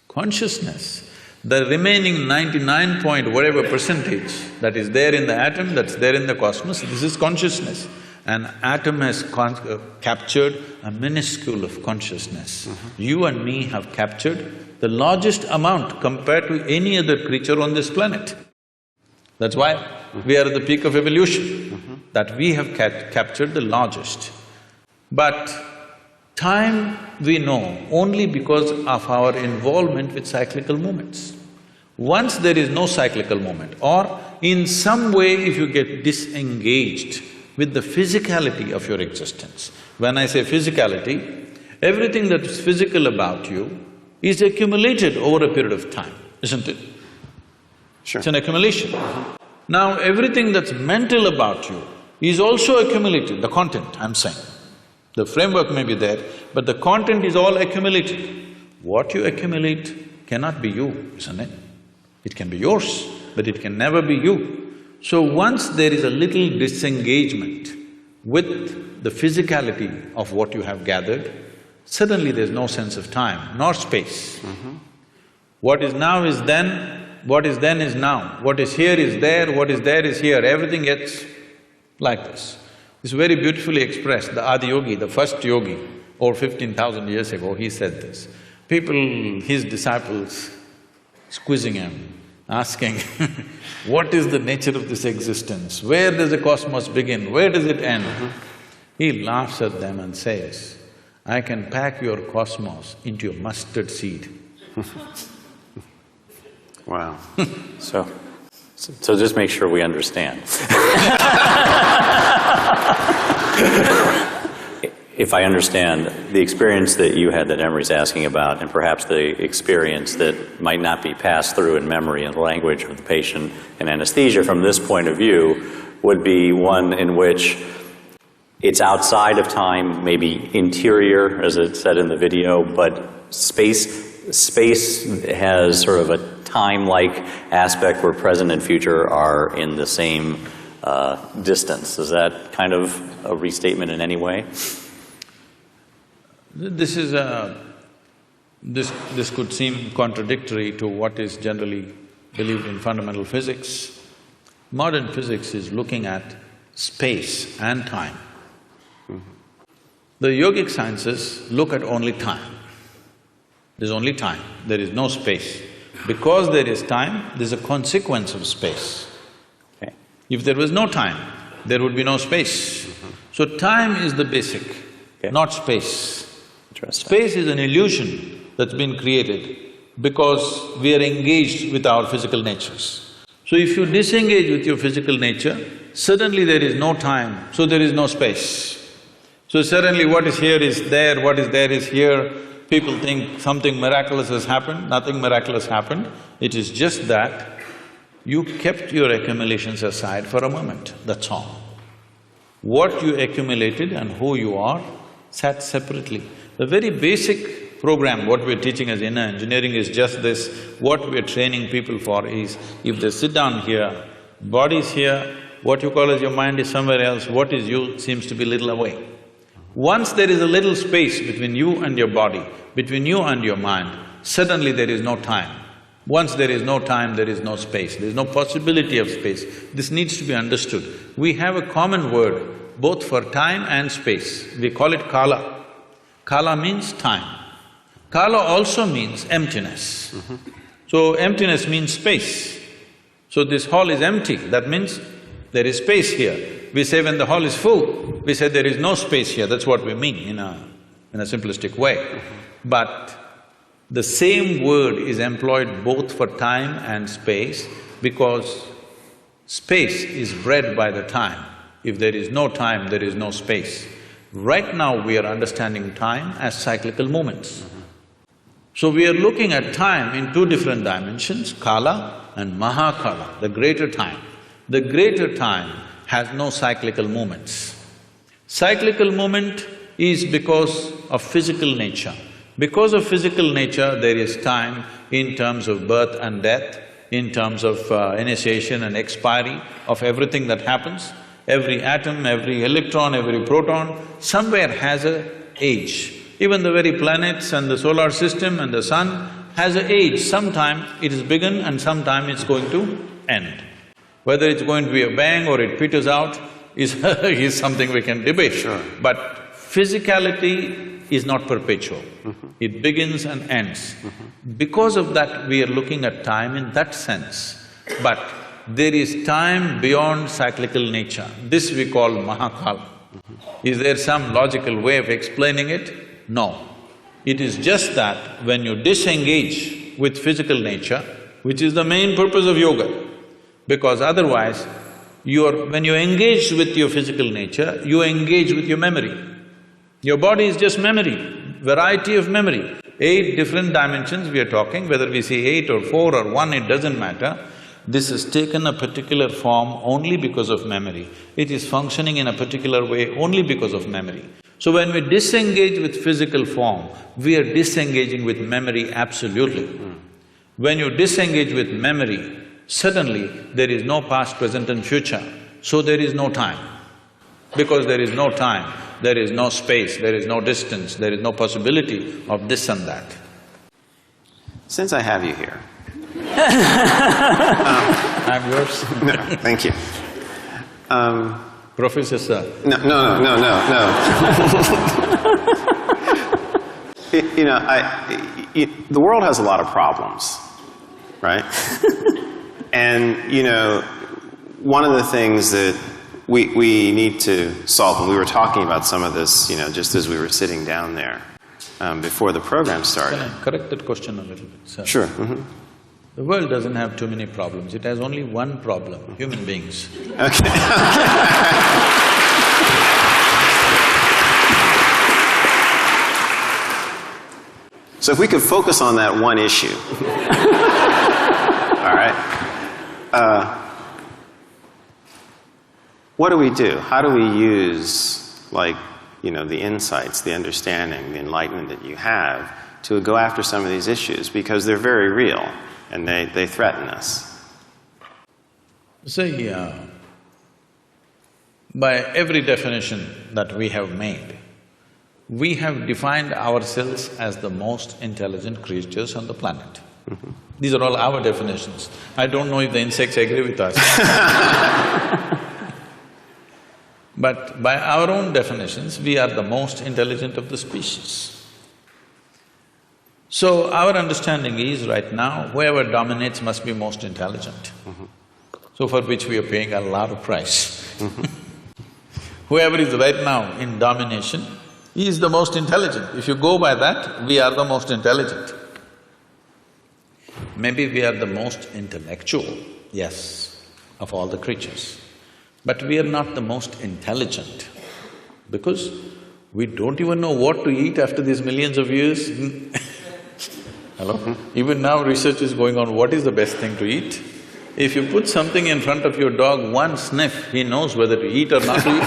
Consciousness, the remaining 99 point whatever percentage that is there in the atom, that's there in the cosmos, this is consciousness. An atom has captured a minuscule of consciousness. You and me have captured the largest amount compared to any other creature on this planet. That's why we are at the peak of evolution, that we have captured the largest. But time we know only because of our involvement with cyclical movements. Once there is no cyclical movement, or in some way if you get disengaged with the physicality of your existence. When I say physicality, everything that is physical about you is accumulated over a period of time, isn't it? Sure. It's an accumulation. Now, everything that's mental about you is also accumulated, the content, I'm saying. The framework may be there, but the content is all accumulated. What you accumulate cannot be you, isn't it? It can be yours, but it can never be you. So once there is a little disengagement with the physicality of what you have gathered, suddenly there's no sense of time nor space. What is now is then, what is then is now, what is here is there, what is there is here, everything gets like this. It's very beautifully expressed. The Adi Yogi, the first yogi, over 15,000 years ago, he said this. People, his disciples, squeezing him, asking, what is the nature of this existence? Where does the cosmos begin? Where does it end? He laughs at them and says, I can pack your cosmos into a mustard seed. Wow. So just make sure we understand. If I understand, the experience that you had that Emery's asking about, and perhaps the experience that might not be passed through in memory and language of the patient in anesthesia from this point of view, would be one in which it's outside of time, maybe interior, as it said in the video, but space has sort of a time-like aspect where present and future are in the same distance. Is that kind of a restatement in any way? This could seem contradictory to what is generally believed in fundamental physics. Modern physics is looking at space and time. The yogic sciences look at only time. There's only time, there is no space. Because there is time, there's a consequence of space. Okay. If there was no time, there would be no space. So time is the basic, not space. Space is an illusion that's been created because we are engaged with our physical natures. So if you disengage with your physical nature, suddenly there is no time, so there is no space. So suddenly what is here is there, what is there is here. People think something miraculous has happened, nothing miraculous happened. It is just that you kept your accumulations aside for a moment, that's all. What you accumulated and who you are sat separately. The very basic program, what we're teaching as inner engineering is just this. What we're training people for is, if they sit down here, body's here, what you call as your mind is somewhere else, what is you seems to be little away. Once there is a little space between you and your body, between you and your mind, suddenly there is no time. Once there is no time, there is no space, there is no possibility of space. This needs to be understood. We have a common word both for time and space. We call it kala. Kala means time. Kala also means emptiness. So emptiness means space. So this hall is empty, that means there is space here. We say when the hall is full, we say there is no space here, that's what we mean in a simplistic way. But the same word is employed both for time and space because space is bred by the time. If there is no time, there is no space. Right now we are understanding time as cyclical movements. So we are looking at time in two different dimensions, Kala and Mahakala, the greater time. The greater time has no cyclical movements. Cyclical movement is because of physical nature. Because of physical nature, there is time in terms of birth and death, in terms of initiation and expiry of everything that happens. Every atom, every electron, every proton, somewhere has an age. Even the very planets and the solar system and the sun has an age. Sometime it is begun and sometime it's going to end. Whether it's going to be a bang or it peters out is is something we can debate. Sure. But physicality is not perpetual. It begins and ends. Because of that, we are looking at time in that sense. But there is time beyond cyclical nature. This we call Mahakala. Is there some logical way of explaining it? No. It is just that when you disengage with physical nature, which is the main purpose of yoga, because otherwise, when you engage with your physical nature, you engage with your memory. Your body is just memory, variety of memory. 8 different dimensions we are talking, whether we see 8 or 4 or 1, it doesn't matter. This has taken a particular form only because of memory. It is functioning in a particular way only because of memory. So when we disengage with physical form, we are disengaging with memory absolutely. When you disengage with memory, suddenly there is no past, present and future, so there is no time. Because there is no time, there is no space, there is no distance, there is no possibility of this and that. Since I have you here… I'm yours. No, thank you. Professor Sir. No. The world has a lot of problems, right? And, one of the things that we need to solve, and we were talking about some of this, just as we were sitting down there before the program started. Can I correct that question a little bit, sir? Sure. The world doesn't have too many problems, it has only one problem, human beings. Okay. So if we could focus on that one issue. All right. What do we do? How do we use, the insights, the understanding, the enlightenment that you have to go after some of these issues? Because they're very real and they threaten us. See, by every definition that we have made, we have defined ourselves as the most intelligent creatures on the planet. These are all our definitions. I don't know if the insects agree with us. But by our own definitions, we are the most intelligent of the species. So our understanding is right now, whoever dominates must be most intelligent. So for which we are paying a lot of price. Whoever is right now in domination, he is the most intelligent. If you go by that, we are the most intelligent. Maybe we are the most intellectual, yes, of all the creatures. But we are not the most intelligent because we don't even know what to eat after these millions of years. Hello? Even now research is going on, what is the best thing to eat? If you put something in front of your dog, one sniff, he knows whether to eat or not to eat.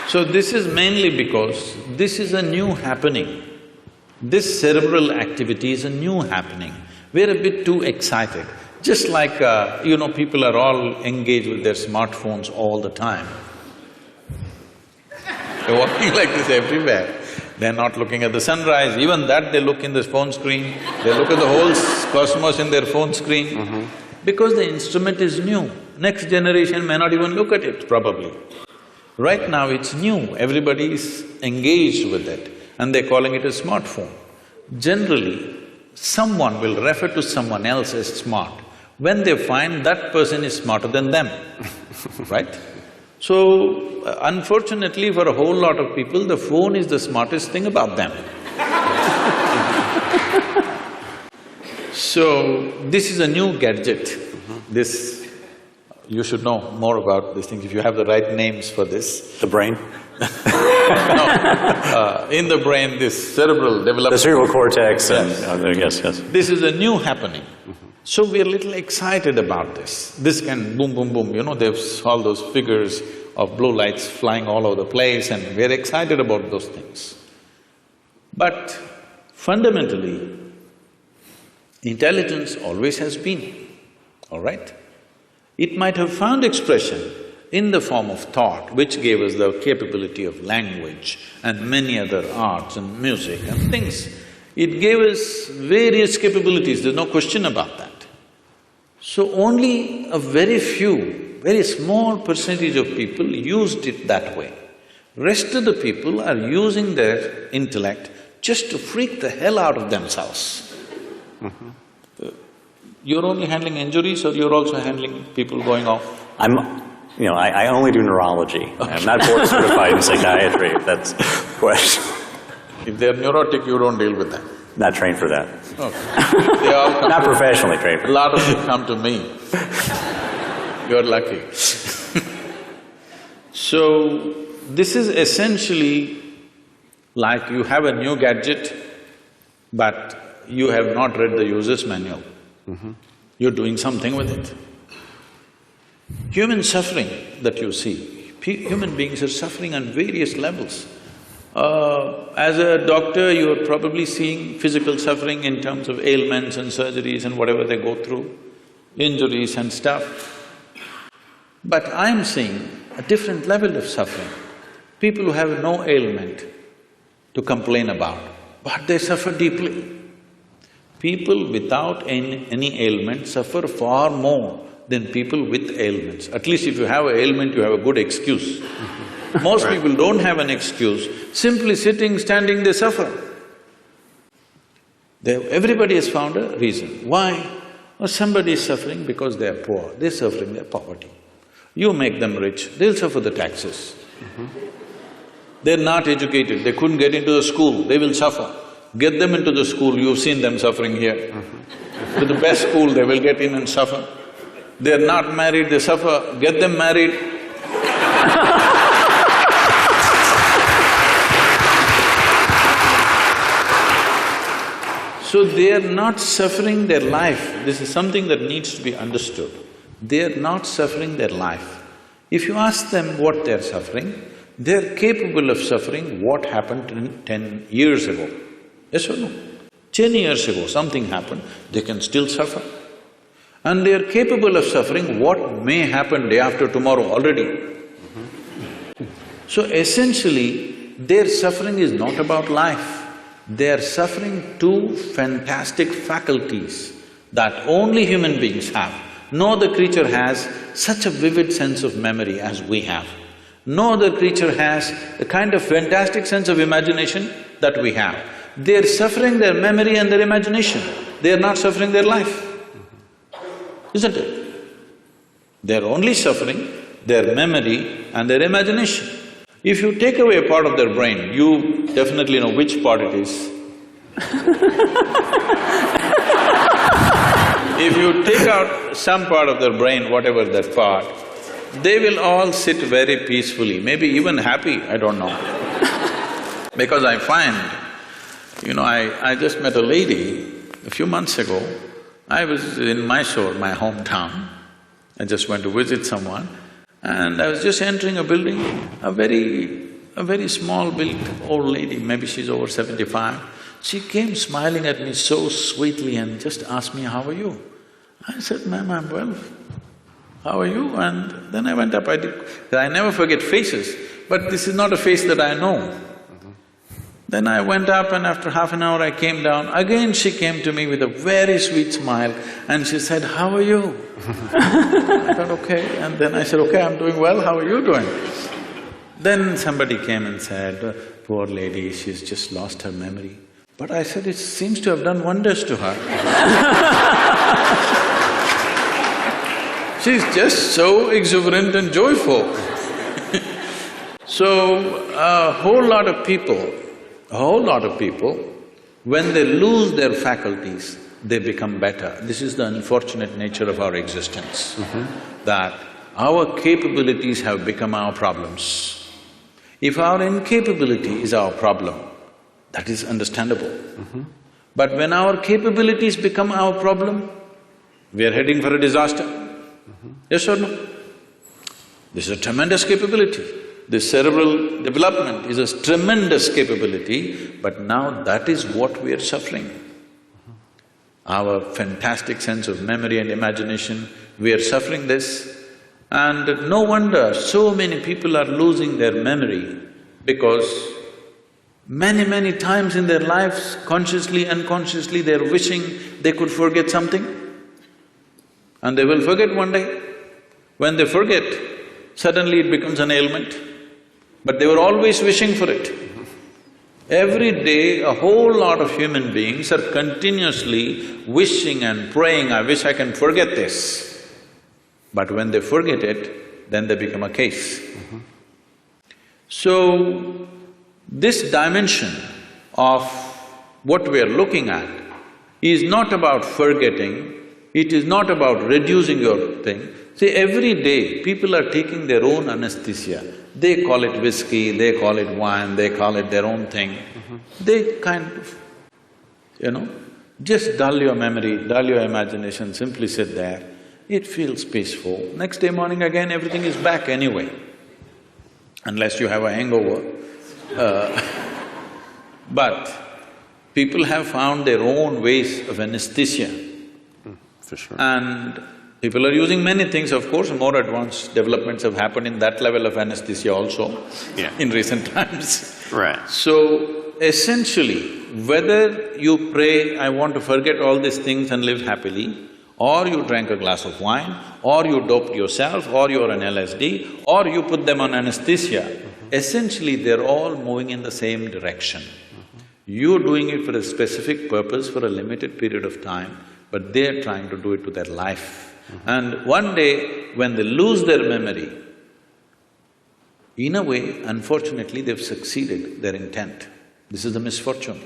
So this is mainly because this is a new happening. This cerebral activity is a new happening. We're a bit too excited. Just like, people are all engaged with their smartphones all the time. They're walking like this everywhere. They're not looking at the sunrise, even that they look in the phone screen. They look at the whole cosmos in their phone screen. Because the instrument is new. Next generation may not even look at it, probably. Right now it's new, everybody is engaged with it and they're calling it a smartphone. Generally, someone will refer to someone else as smart when they find that person is smarter than them, right? So, unfortunately for a whole lot of people, the phone is the smartest thing about them. So, this is a new gadget. This… you should know more about these things if you have the right names for this. The brain? No, in the brain, this cerebral development… The cerebral cortex and… Yes. yes. This is a new happening. So we're a little excited about this. This can boom, boom, boom, you know, there's all those figures of blue lights flying all over the place and we're excited about those things. But fundamentally, intelligence always has been, all right? It might have found expression in the form of thought, which gave us the capability of language and many other arts and music and things. It gave us various capabilities, there's no question about that. So only a very few, very small percentage of people used it that way. Rest of the people are using their intellect just to freak the hell out of themselves. You're only handling injuries or you're also handling people going off? I only do neurology. Okay. I'm not board certified in psychiatry, if that's the question. If they're neurotic, you don't deal with them? Not trained for that. Okay. They all come not professionally trained for that. A lot of them come to me. You're lucky. So, this is essentially like you have a new gadget, but you have not read the user's manual. You're doing something with it. Human suffering that you see, human beings are suffering on various levels. As a doctor, you're probably seeing physical suffering in terms of ailments and surgeries and whatever they go through, injuries and stuff. But I'm seeing a different level of suffering. People who have no ailment to complain about, but they suffer deeply. People without any ailment suffer far more than people with ailments. At least if you have an ailment, you have a good excuse. Most people don't have an excuse, simply sitting, standing, they suffer. Everybody has found a reason. Why? Well, somebody is suffering because they are poor, they're suffering their poverty. You make them rich, they'll suffer the taxes. They're not educated, they couldn't get into the school, they will suffer. Get them into the school, you've seen them suffering here. To the best school, they will get in and suffer. They're not married, they suffer, get them married. So they're not suffering their life, this is something that needs to be understood. They're not suffering their life. If you ask them what they're suffering, they're capable of suffering what happened 10 years ago. Yes or no? 10 years ago something happened, they can still suffer. And they are capable of suffering what may happen day after tomorrow already. So essentially, their suffering is not about life. They are suffering two fantastic faculties that only human beings have. No other creature has such a vivid sense of memory as we have. No other creature has the kind of fantastic sense of imagination that we have. They're suffering their memory and their imagination, they're not suffering their life, isn't it? They're only suffering their memory and their imagination. If you take away a part of their brain, you definitely know which part it is. If you take out some part of their brain, whatever that part, they will all sit very peacefully, maybe even happy, I don't know. Because I find, I just met a lady a few months ago. I was in Mysore, my hometown. I just went to visit someone and I was just entering a building, a very small built old lady, maybe she's over 75. She came smiling at me so sweetly and just asked me, "How are you?" I said, "Ma'am, I'm well. How are you?" And then I went up, I never forget faces, but this is not a face that I know. Then I went up and after half an hour I came down, again she came to me with a very sweet smile and she said, "How are you?" I thought, okay, and then I said, "Okay, I'm doing well, how are you doing?" Then somebody came and said, poor lady, she's just lost her memory. But I said, it seems to have done wonders to her. She's just so exuberant and joyful. So, a whole lot of people, when they lose their faculties, they become better. This is the unfortunate nature of our existence, that our capabilities have become our problems. If our incapability is our problem, that is understandable. But when our capabilities become our problem, we are heading for a disaster. Yes or no? This is a tremendous capability. This cerebral development is a tremendous capability, but now that is what we are suffering. Our fantastic sense of memory and imagination, we are suffering this. And no wonder so many people are losing their memory, because many times in their lives, consciously, unconsciously, they're wishing they could forget something. And they will forget one day. When they forget, suddenly it becomes an ailment. But they were always wishing for it. Every day, a whole lot of human beings are continuously wishing and praying, I wish I can forget this. But when they forget it, then they become a case. So, this dimension of what we are looking at is not about forgetting, it is not about reducing your thing. See, every day people are taking their own anesthesia. They call it whiskey, they call it wine, they call it their own thing. They kind of, just dull your memory, dull your imagination, simply sit there. It feels peaceful. Next day morning again, everything is back anyway, unless you have a hangover. But people have found their own ways of anesthesia. For sure. And people are using many things, of course, more advanced developments have happened in that level of anesthesia also in recent times. Right. So, essentially, whether you pray, I want to forget all these things and live happily, or you drank a glass of wine, or you doped yourself, or you're on LSD, or you put them on anesthesia, essentially they're all moving in the same direction. You're doing it for a specific purpose for a limited period of time, but they're trying to do it to their life. And one day, when they lose their memory, in a way, unfortunately, they've succeeded their intent. This is the misfortune.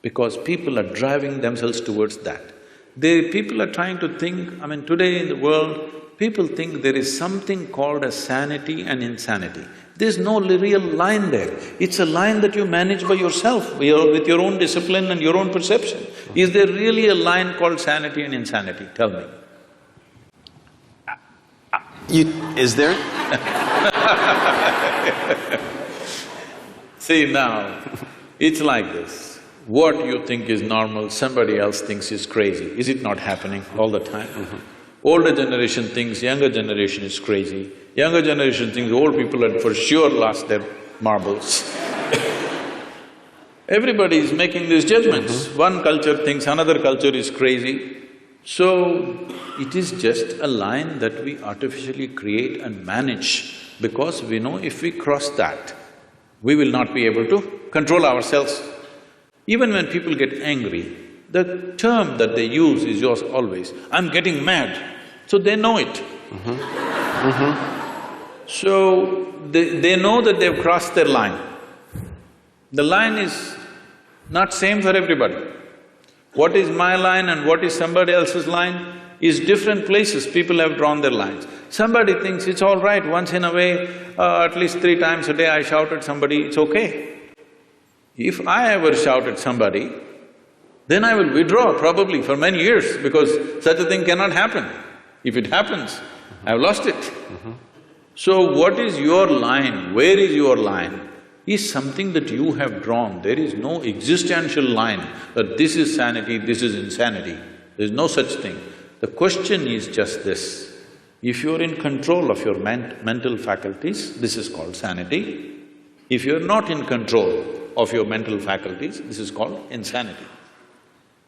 Because people are driving themselves towards that. People are trying to think, today in the world, people think there is something called as sanity and insanity. There's no real line there. It's a line that you manage by yourself, with your own discipline and your own perception. Is there really a line called sanity and insanity? Tell me. Is there? See now, it's like this. What you think is normal, somebody else thinks is crazy. Is it not happening all the time? Older generation thinks younger generation is crazy. Younger generation thinks old people had for sure lost their marbles. Everybody is making these judgments. One culture thinks another culture is crazy. So, it is just a line that we artificially create and manage, because we know if we cross that, we will not be able to control ourselves. Even when people get angry, the term that they use is yours always, I'm getting mad, so they know it. So, they know that they've crossed their line. The line is not same for everybody. What is my line and what is somebody else's line is different places people have drawn their lines. Somebody thinks it's all right, once in a way, at least 3 times a day I shout at somebody, it's okay. If I ever shout at somebody, then I will withdraw probably for many years, because such a thing cannot happen. If it happens, I've lost it. So what is your line, where is your line, is something that you have drawn. There is no existential line that this is sanity, this is insanity. There is no such thing. The question is just this, if you're in control of your mental faculties, this is called sanity. If you're not in control of your mental faculties, this is called insanity.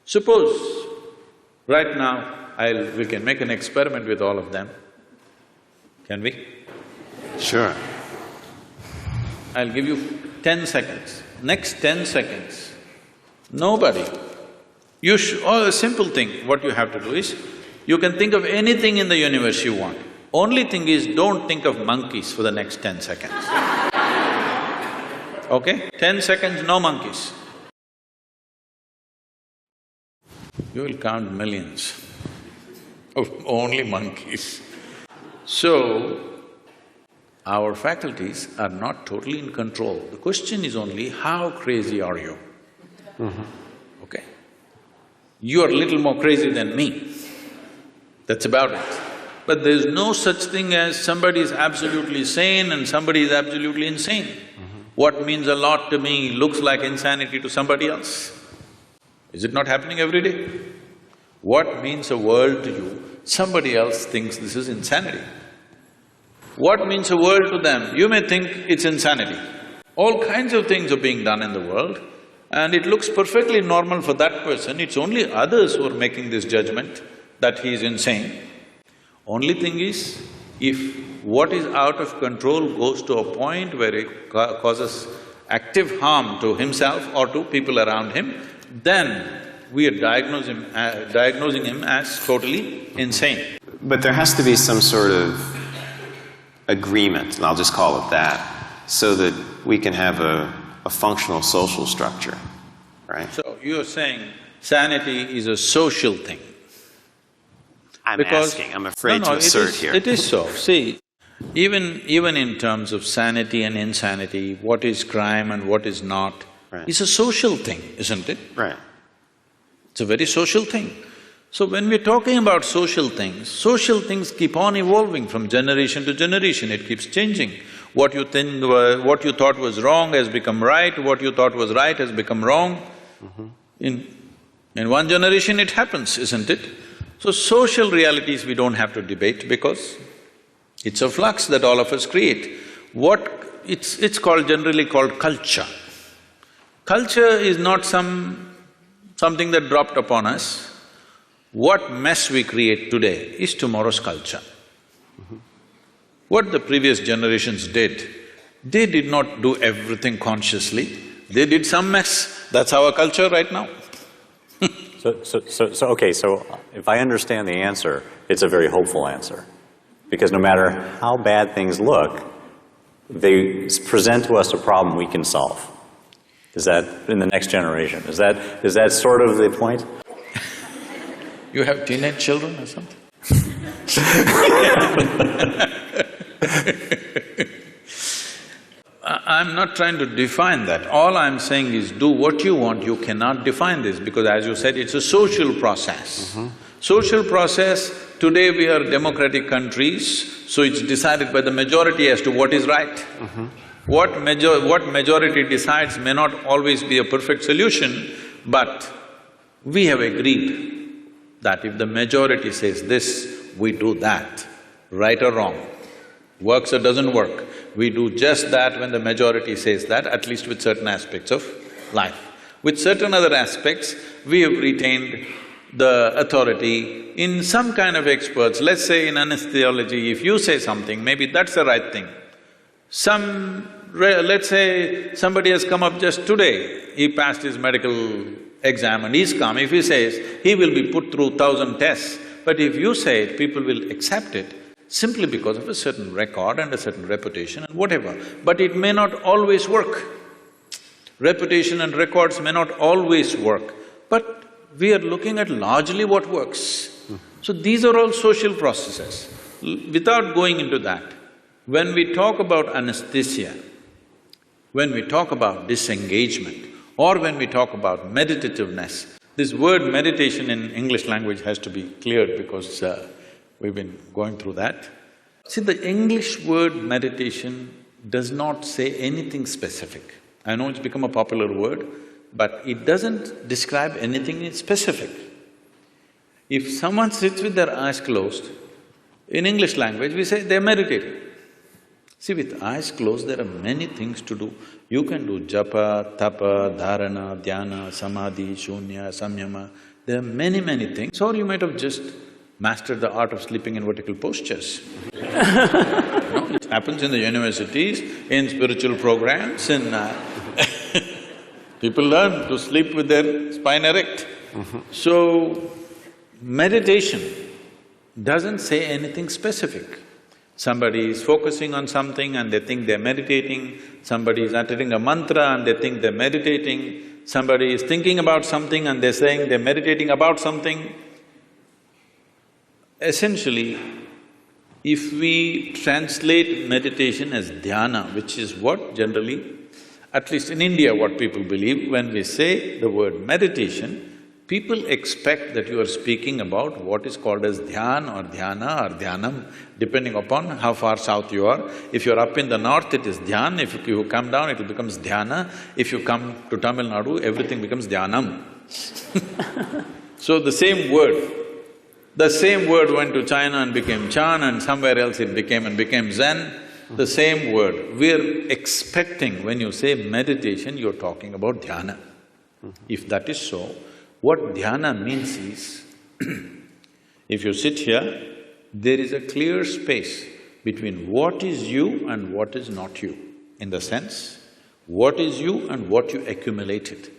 Suppose, right now, we can make an experiment with all of them. Can we? Sure. I'll give you 10 seconds. Next 10 seconds, nobody… a simple thing, what you have to do is, you can think of anything in the universe you want. Only thing is, don't think of monkeys for the next 10 seconds. Okay? 10 seconds, no monkeys. You will count millions of only monkeys. So, our faculties are not totally in control. The question is only, how crazy are you? Okay? You are a little more crazy than me. That's about it. But there's no such thing as somebody is absolutely sane and somebody is absolutely insane. What means a lot to me looks like insanity to somebody else. Is it not happening every day? What means a world to you, somebody else thinks this is insanity. What means a world to them, you may think it's insanity. All kinds of things are being done in the world and it looks perfectly normal for that person, it's only others who are making this judgment that he is insane. Only thing is, if what is out of control goes to a point where it causes active harm to himself or to people around him, then we are diagnosing him as totally insane. But there has to be some sort of agreement, and I'll just call it that, so that we can have a functional social structure, right? So, you're saying sanity is a social thing? I'm asking, I'm afraid to assert here. It is so. See, even in terms of sanity and insanity, what is crime and what is not, is a social thing, isn't it? Right. It's a very social thing. So when we're talking about social things keep on evolving from generation to generation, it keeps changing. What you thought was wrong has become right, what you thought was right has become wrong. In one generation it happens, isn't it? So social realities we don't have to debate because it's a flux that all of us create. It's generally called culture. Culture is not something that dropped upon us. What mess we create today is tomorrow's culture. What the previous generations did, they did not do everything consciously, they did some mess. That's our culture right now. Okay, so if I understand the answer, it's a very hopeful answer. Because no matter how bad things look, they present to us a problem we can solve. Is that in the next generation? Is that sort of the point? You have teenage children or something? I'm not trying to define that. All I'm saying is do what you want, you cannot define this because as you said, it's a social process. Social process, today we are democratic countries, so it's decided by the majority as to what is right. What majority decides may not always be a perfect solution, but we have agreed that if the majority says this, we do that, right or wrong. Works or doesn't work, we do just that when the majority says that, at least with certain aspects of life. With certain other aspects, we have retained the authority in some kind of experts. Let's say in anesthesiology, if you say something, maybe that's the right thing. Let's say somebody has come up just today, he passed his medical exam and he's come, if he says, he will be put through 1,000 tests, but if you say it, people will accept it simply because of a certain record and a certain reputation and whatever, but it may not always work. Reputation and records may not always work, but we are looking at largely what works. So these are all social processes. Without going into that, when we talk about anesthesia, when we talk about disengagement, or when we talk about meditativeness, this word meditation in English language has to be cleared because we've been going through that. See, the English word meditation does not say anything specific. I know it's become a popular word, but it doesn't describe anything specific. If someone sits with their eyes closed, in English language we say they're meditating. See, with eyes closed, there are many things to do. You can do japa, tapa, dharana, dhyana, samadhi, shunya, samyama. There are many things. Or you might have just mastered the art of sleeping in vertical postures. No, It happens in the universities, in spiritual programs, in people learn to sleep with their spine erect. So, meditation doesn't say anything specific. Somebody is focusing on something and they think they're meditating, somebody is uttering a mantra and they think they're meditating, somebody is thinking about something and they're saying they're meditating about something. Essentially, if we translate meditation as dhyana, which is what generally, at least in India, what people believe, when we say the word meditation, people expect that you are speaking about what is called as dhyan or dhyana or dhyanam, depending upon how far south you are. If you're up in the north, it is dhyan. If you come down, it becomes dhyana. If you come to Tamil Nadu, everything becomes dhyanam. So the same word went to China and became Chan, and somewhere else it became Zen. The same word. We're expecting when you say meditation, you're talking about dhyana. If that is so, what dhyana means is, if you sit here, there is a clear space between what is you and what is not you. In the sense, what is you and what you accumulated.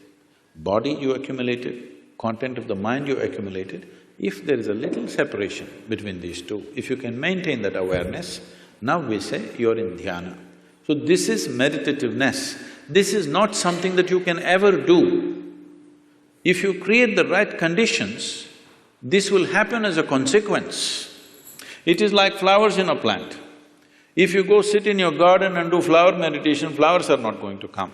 Body you accumulated, content of the mind you accumulated. If there is a little separation between these two, if you can maintain that awareness, now we say you're in dhyana. So this is meditativeness. This is not something that you can ever do. If you create the right conditions, this will happen as a consequence. It is like flowers in a plant. If you go sit in your garden and do flower meditation, flowers are not going to come.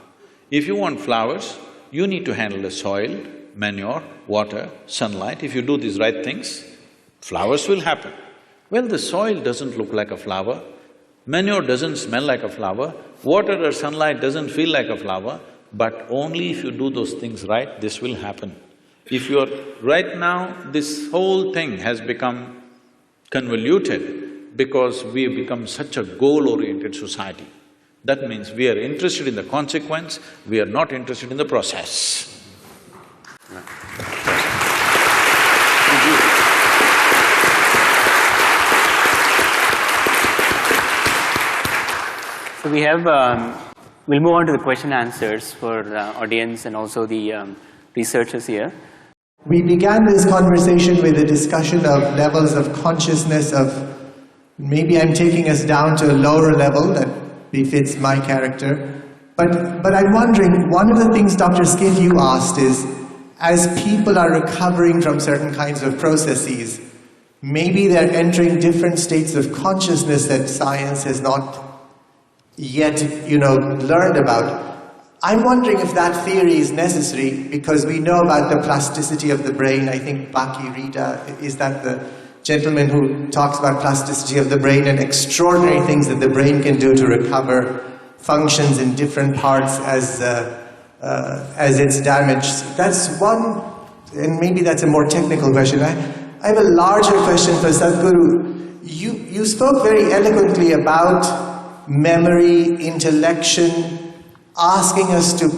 If you want flowers, you need to handle the soil, manure, water, sunlight. If you do these right things, flowers will happen. Well, the soil doesn't look like a flower, manure doesn't smell like a flower, water or sunlight doesn't feel like a flower, but only if you do those things right, this will happen. If you're… right now, this whole thing has become convoluted because we have become such a goal-oriented society. That means we are interested in the consequence, we are not interested in the process. So we have… we'll move on to the question answers for the audience and also the researchers here. We began this conversation with a discussion of levels of consciousness of… maybe I'm taking us down to a lower level that befits my character. But I'm wondering, one of the things Dr. Schiff you asked is, as people are recovering from certain kinds of processes, maybe they're entering different states of consciousness that science has not yet, learned about. I'm wondering if that theory is necessary because we know about the plasticity of the brain. I think Baki Rita, is that the gentleman who talks about plasticity of the brain and extraordinary things that the brain can do to recover functions in different parts as it's damaged. That's one, and maybe that's a more technical question. I have a larger question for Sadhguru. You spoke very eloquently about memory, intellection, asking us to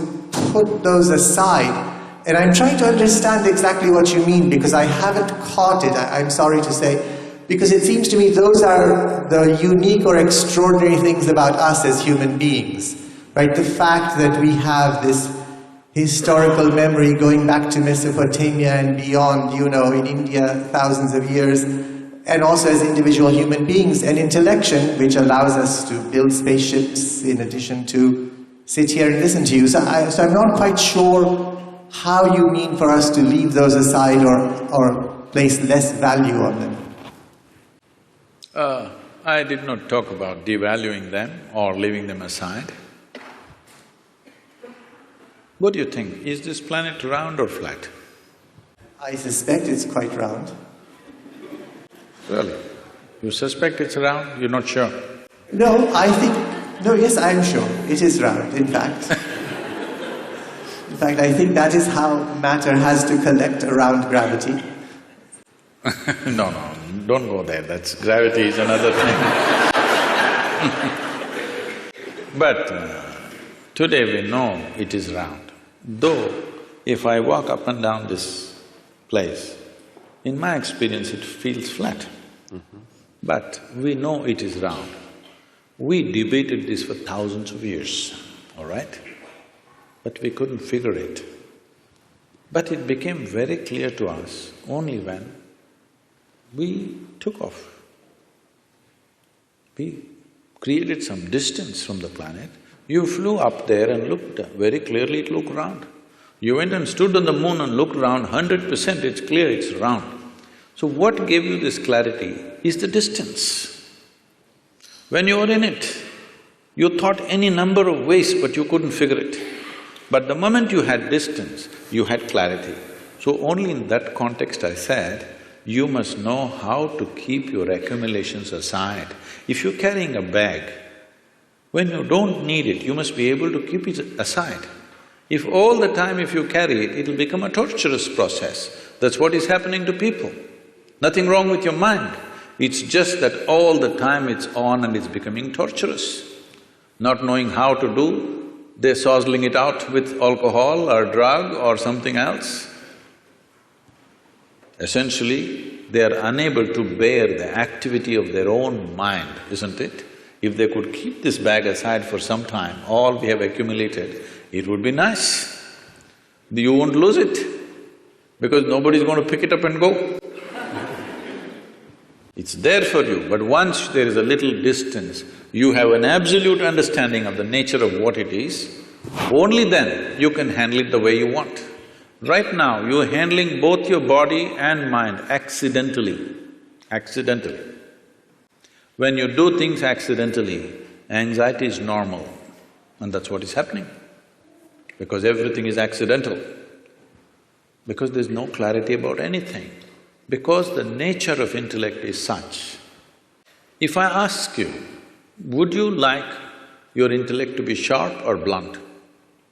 put those aside. And I'm trying to understand exactly what you mean because I haven't caught it, I'm sorry to say, because it seems to me those are the unique or extraordinary things about us as human beings, right? The fact that we have this historical memory going back to Mesopotamia and beyond, in India, thousands of years, and also as individual human beings, and intellection, which allows us to build spaceships in addition to sit here and listen to you. So I'm not quite sure how you mean for us to leave those aside or place less value on them. I did not talk about devaluing them or leaving them aside. What do you think? Is this planet round or flat? I suspect it's quite round. Really? You suspect it's round? You're not sure? No, yes, I'm sure. It is round, in fact. In fact, I think that is how matter has to collect around gravity. No, don't go there. Gravity is another thing. But today we know it is round. Though, if I walk up and down this place, in my experience it feels flat. But we know it is round. We debated this for thousands of years, all right? But we couldn't figure it. But it became very clear to us only when we took off. We created some distance from the planet. You flew up there and looked very clearly, it looked round. You went and stood on the moon and looked around, 100% it's clear it's round. So what gave you this clarity is the distance. When you were in it, you thought any number of ways but you couldn't figure it. But the moment you had distance, you had clarity. So only in that context I said, you must know how to keep your accumulations aside. If you're carrying a bag, when you don't need it, you must be able to keep it aside. If all the time if you carry it, it'll become a torturous process. That's what is happening to people. Nothing wrong with your mind. It's just that all the time it's on and it's becoming torturous. Not knowing how to do, they're sozzling it out with alcohol or drug or something else. Essentially, they are unable to bear the activity of their own mind, isn't it? If they could keep this bag aside for some time, all we have accumulated, it would be nice. You won't lose it, because nobody's going to pick it up and go. It's there for you, but once there is a little distance, you have an absolute understanding of the nature of what it is, only then you can handle it the way you want. Right now, you're handling both your body and mind accidentally, accidentally. When you do things accidentally, anxiety is normal, and that's what is happening. Because everything is accidental. Because there's no clarity about anything. Because the nature of intellect is such. If I ask you, would you like your intellect to be sharp or blunt?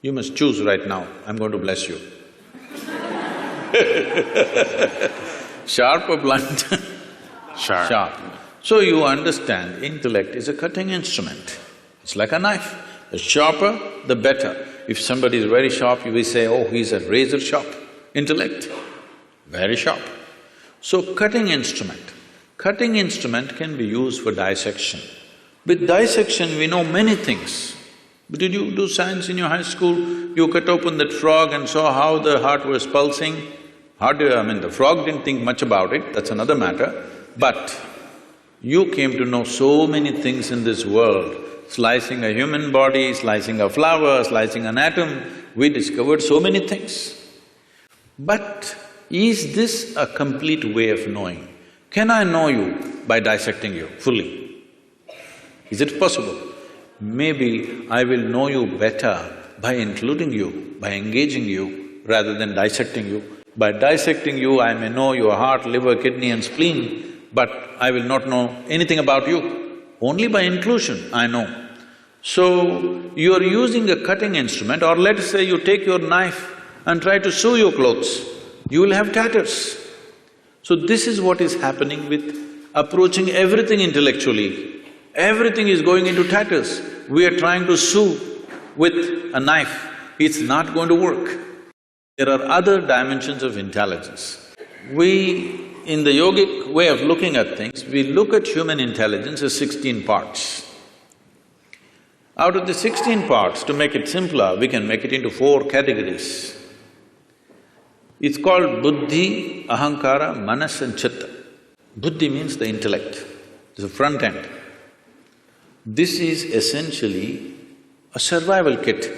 You must choose right now, I'm going to bless you. Sharp or blunt? Sharp. Sharp. So you understand, intellect is a cutting instrument. It's like a knife. The sharper, the better. If somebody is very sharp, you will say, oh, he's a razor sharp. Intellect, very sharp. So cutting instrument. Cutting instrument can be used for dissection. With dissection, we know many things. Did you do science in your high school? You cut open that frog and saw how the heart was pulsing. The frog didn't think much about it, that's another matter. But you came to know so many things in this world. Slicing a human body, slicing a flower, slicing an atom, we discovered so many things. But is this a complete way of knowing? Can I know you by dissecting you fully? Is it possible? Maybe I will know you better by including you, by engaging you, rather than dissecting you. By dissecting you, I may know your heart, liver, kidney and spleen, but I will not know anything about you. Only by inclusion I know. So, you are using a cutting instrument, or let's say you take your knife and try to sew your clothes, you will have tatters. So this is what is happening with approaching everything intellectually. Everything is going into tatters. We are trying to sew with a knife, it's not going to work. There are other dimensions of intelligence. We, in the yogic way of looking at things, we look at human intelligence as 16 parts. Out of the 16 parts, to make it simpler, we can make it into 4 categories. It's called buddhi, ahankara, manas and chitta. Buddhi means the intellect, it's the front end. This is essentially a survival kit.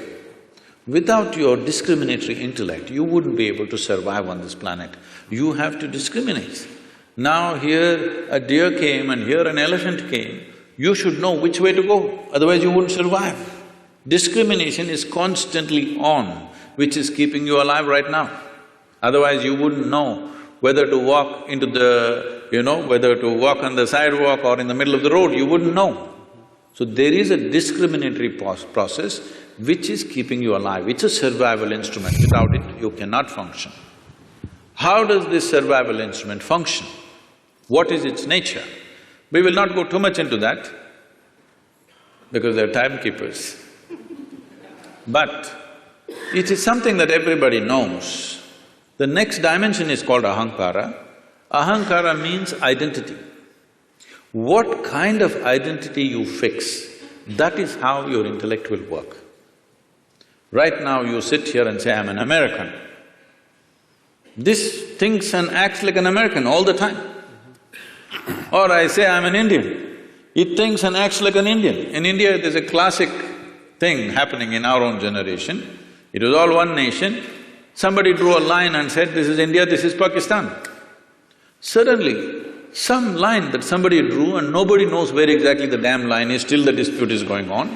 Without your discriminatory intellect, you wouldn't be able to survive on this planet. You have to discriminate. Now here a deer came and here an elephant came, you should know which way to go, otherwise you wouldn't survive. Discrimination is constantly on, which is keeping you alive right now. Otherwise you wouldn't know whether to walk into the… whether to walk on the sidewalk or in the middle of the road, you wouldn't know. So there is a discriminatory process which is keeping you alive. It's a survival instrument. Without it, you cannot function. How does this survival instrument function? What is its nature? We will not go too much into that because they're timekeepers. But it is something that everybody knows. The next dimension is called ahankara. Ahankara means identity. What kind of identity you fix That is how your intellect will work. Right now you sit here and say, I'm an American. This thinks and acts like an American all the time. Or I say, I'm an Indian. It thinks and acts like an Indian. In India, there's a classic thing happening in our own generation. It was all one nation. Somebody drew a line and said, this is India, this is Pakistan. Suddenly, some line that somebody drew and nobody knows where exactly the damn line is, still the dispute is going on.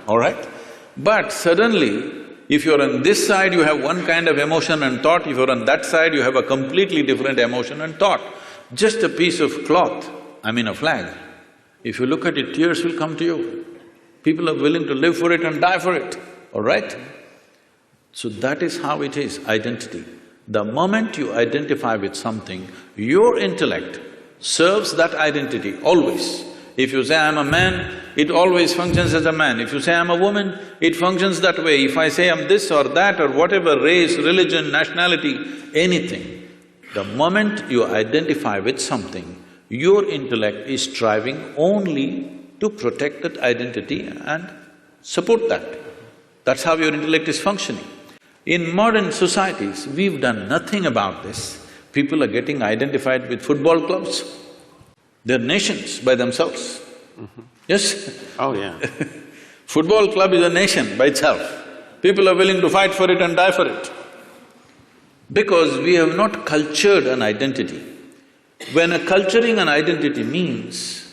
All right? But suddenly, if you're on this side, you have one kind of emotion and thought, if you're on that side, you have a completely different emotion and thought. Just a piece of cloth, I mean a flag, if you look at it, tears will come to you. People are willing to live for it and die for it, all right? So that is how it is, identity. The moment you identify with something, your intellect serves that identity, always. If you say, I'm a man, it always functions as a man. If you say, I'm a woman, it functions that way. If I say I'm this or that or whatever, race, religion, nationality, anything, the moment you identify with something, your intellect is striving only to protect that identity and support that. That's how your intellect is functioning. In modern societies, we've done nothing about this. People are getting identified with football clubs. They're nations by themselves. Yes? Oh, yeah. Football club is a nation by itself. People are willing to fight for it and die for it. Because we have not cultured an identity. When a culturing an identity means,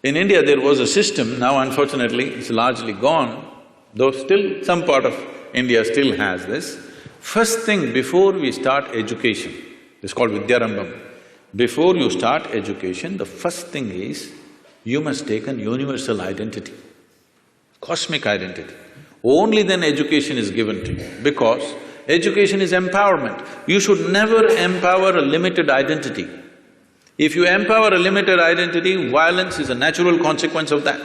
in India there was a system, now unfortunately it's largely gone, though still some part of India still has this. First thing before we start education, it's called Vidyarambham. Before you start education, the first thing is, you must take an universal identity, cosmic identity. Only then education is given to you, because education is empowerment. You should never empower a limited identity. If you empower a limited identity, violence is a natural consequence of that.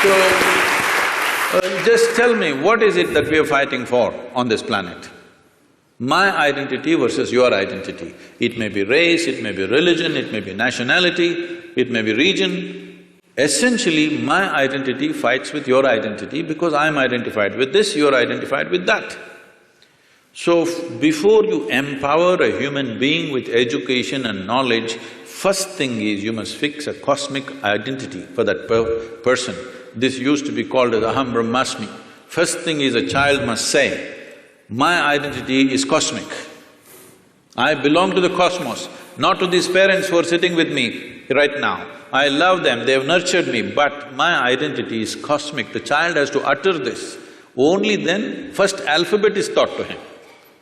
So, just tell me, what is it that we are fighting for on this planet? My identity versus your identity. It may be race, it may be religion, it may be nationality, it may be region. Essentially, my identity fights with your identity because I'm identified with this, you're identified with that. So, before you empower a human being with education and knowledge, first thing is you must fix a cosmic identity for that person. This used to be called as Aham Brahmasmi. First thing is a child must say, my identity is cosmic. I belong to the cosmos, not to these parents who are sitting with me right now. I love them, they have nurtured me, but my identity is cosmic. The child has to utter this. Only then, first alphabet is taught to him,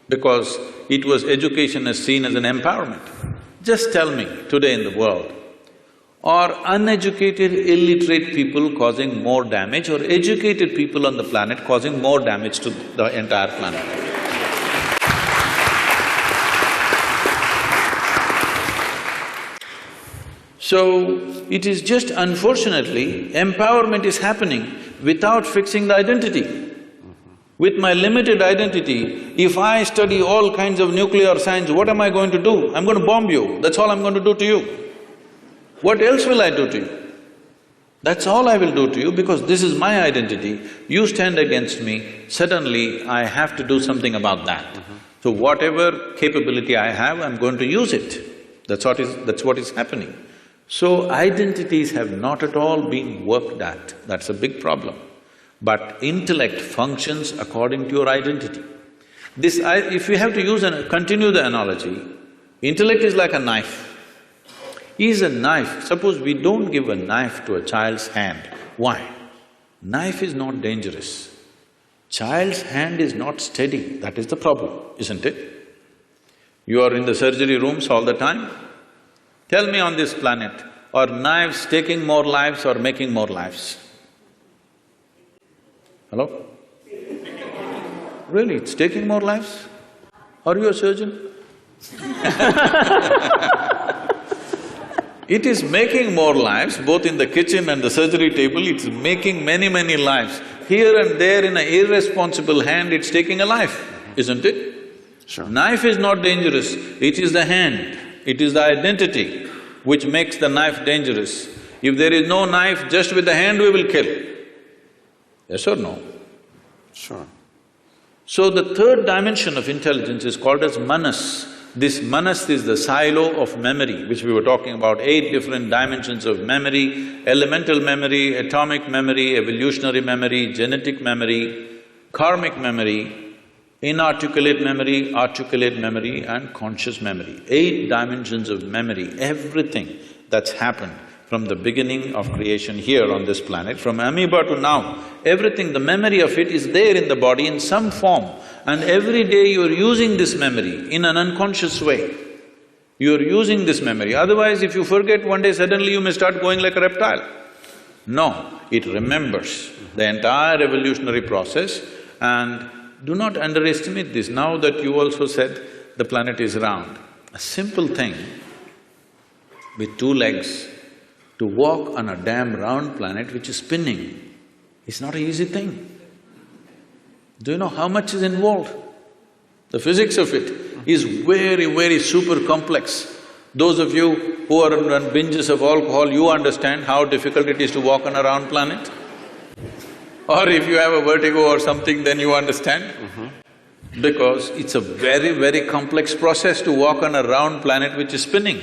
because it was education as seen as an empowerment. Just tell me, today in the world, are uneducated, illiterate people causing more damage or educated people on the planet causing more damage to the entire planet? So, it is just unfortunately, empowerment is happening without fixing the identity. With my limited identity, if I study all kinds of nuclear science, what am I going to do? I'm going to bomb you, that's all I'm going to do to you. What else will I do to you? That's all I will do to you because this is my identity. You stand against me, suddenly I have to do something about that. So whatever capability I have, I'm going to use it. That's what is happening. So identities have not at all been worked at, that's a big problem. But intellect functions according to your identity. If you have to continue the analogy, intellect is like a knife. Is a knife, suppose we don't give a knife to a child's hand. Why? Knife is not dangerous. Child's hand is not steady, that is the problem, isn't it? You are in the surgery rooms all the time. Tell me on this planet, are knives taking more lives or making more lives? Hello? Really, it's taking more lives? Are you a surgeon? It is making more lives, both in the kitchen and the surgery table, it's making many lives. Here and there in an irresponsible hand, it's taking a life, isn't it? Sure. Knife is not dangerous, it is the hand, it is the identity which makes the knife dangerous. If there is no knife, just with the hand we will kill. Yes or no? Sure. So the third dimension of intelligence is called as manas. This manas is the silo of memory, which we were talking about, 8 different dimensions of memory: elemental memory, atomic memory, evolutionary memory, genetic memory, karmic memory, inarticulate memory, articulate memory and conscious memory. 8 dimensions of memory, everything that's happened from the beginning of creation here on this planet, from amoeba to now, everything, the memory of it is there in the body in some form. And every day you're using this memory in an unconscious way. You're using this memory, otherwise if you forget one day, suddenly you may start going like a reptile. No, it remembers the entire evolutionary process. And do not underestimate this. Now that you also said the planet is round, a simple thing with 2 legs, to walk on a damn round planet which is spinning is not an easy thing. Do you know how much is involved? The physics of it is very, very super complex. Those of you who are on binges of alcohol, you understand how difficult it is to walk on a round planet. Or if you have a vertigo or something, then you understand. Because it's a very, very complex process to walk on a round planet which is spinning.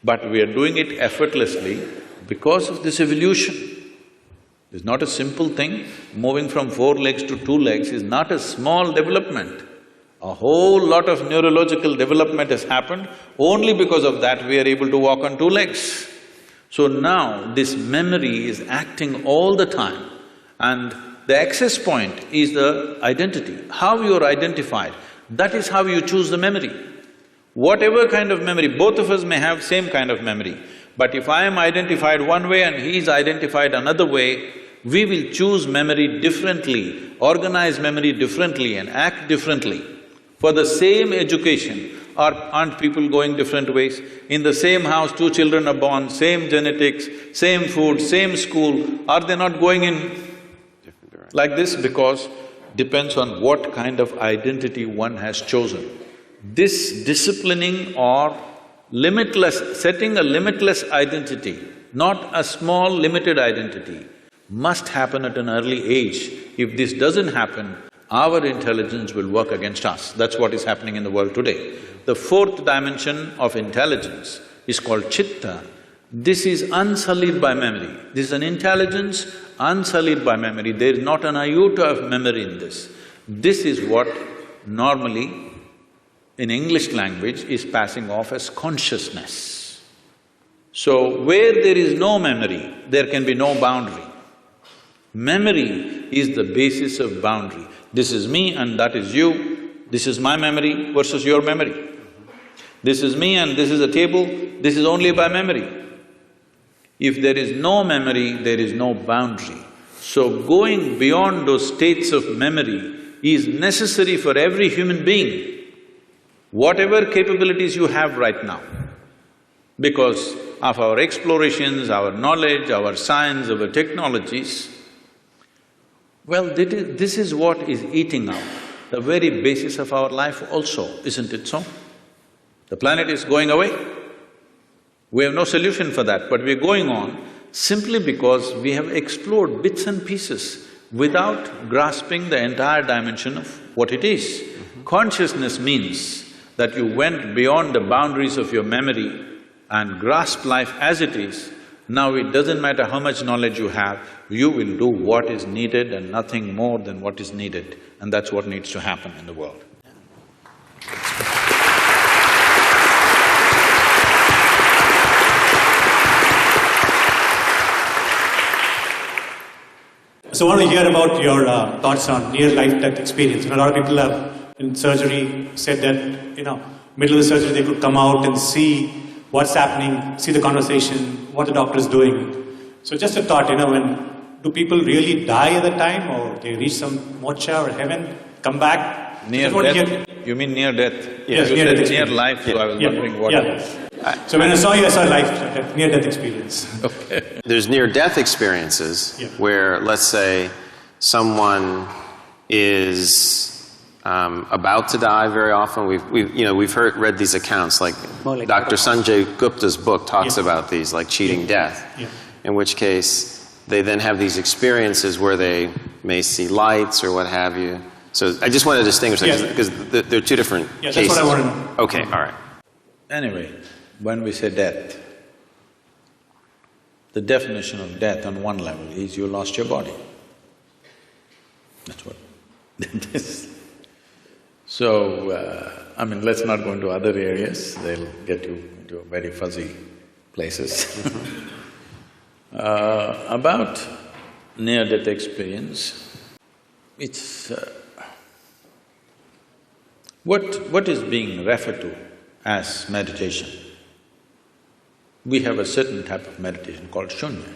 But we are doing it effortlessly because of this evolution. It's not a simple thing. Moving from 4 legs to 2 legs is not a small development. A whole lot of neurological development has happened. Only because of that we are able to walk on 2 legs. So now this memory is acting all the time, and the access point is the identity. How you are identified, that is how you choose the memory. Whatever kind of memory, both of us may have same kind of memory, but if I am identified one way and he is identified another way, we will choose memory differently, organize memory differently and act differently. For the same education, aren't people going different ways? In the same house, 2 children are born, same genetics, same food, same school, are they not going in like this? Because depends on what kind of identity one has chosen. This disciplining or limitless… setting a limitless identity, not a small limited identity, must happen at an early age. If this doesn't happen, our intelligence will work against us. That's what is happening in the world today. The 4th dimension of intelligence is called chitta. This is unsullied by memory. This is an intelligence unsullied by memory. There is not an iota of memory in this. This is what normally in English language is passing off as consciousness. So, where there is no memory, there can be no boundary. Memory is the basis of boundary. This is me and that is you, this is my memory versus your memory. This is me and this is a table, this is only by memory. If there is no memory, there is no boundary. So going beyond those states of memory is necessary for every human being, whatever capabilities you have right now. Because of our explorations, our knowledge, our science, our technologies, well, this is what is eating up the very basis of our life also, isn't it so? The planet is going away. We have no solution for that, but we're going on simply because we have explored bits and pieces without grasping the entire dimension of what it is. Consciousness means that you went beyond the boundaries of your memory and grasped life as it is. Now it doesn't matter how much knowledge you have, you will do what is needed and nothing more than what is needed, and that's what needs to happen in the world. So I want to hear about your thoughts on near life-death experience. A lot of people have in surgery said that, middle of the surgery they could come out and see what's happening, see the conversation, what the doctor is doing. So just a thought, do people really die at the time, or they reach some moksha or heaven, come back? Near death? You mean near death? Yes, you near said death. Near life, so I was wondering what… So when I saw you, I saw near-death experience. Okay. There's near-death experiences where, let's say, someone is about to die very often. We've read these accounts, like like Dr. Sanjay Gupta's book talks Yeah. about these, like cheating death, Yeah. in which case they then have these experiences where they may see lights or what have you. So I just want to distinguish that, Yes. because they're two different Yeah, cases. that's what I want to know. Okay, all right. Anyway, when we say death, the definition of death on one level is you lost your body. That's what death is. So, I mean, let's not go into other areas, they'll get you into very fuzzy places. About near-death experience, it's… what is being referred to as meditation? We have a certain type of meditation called shunya.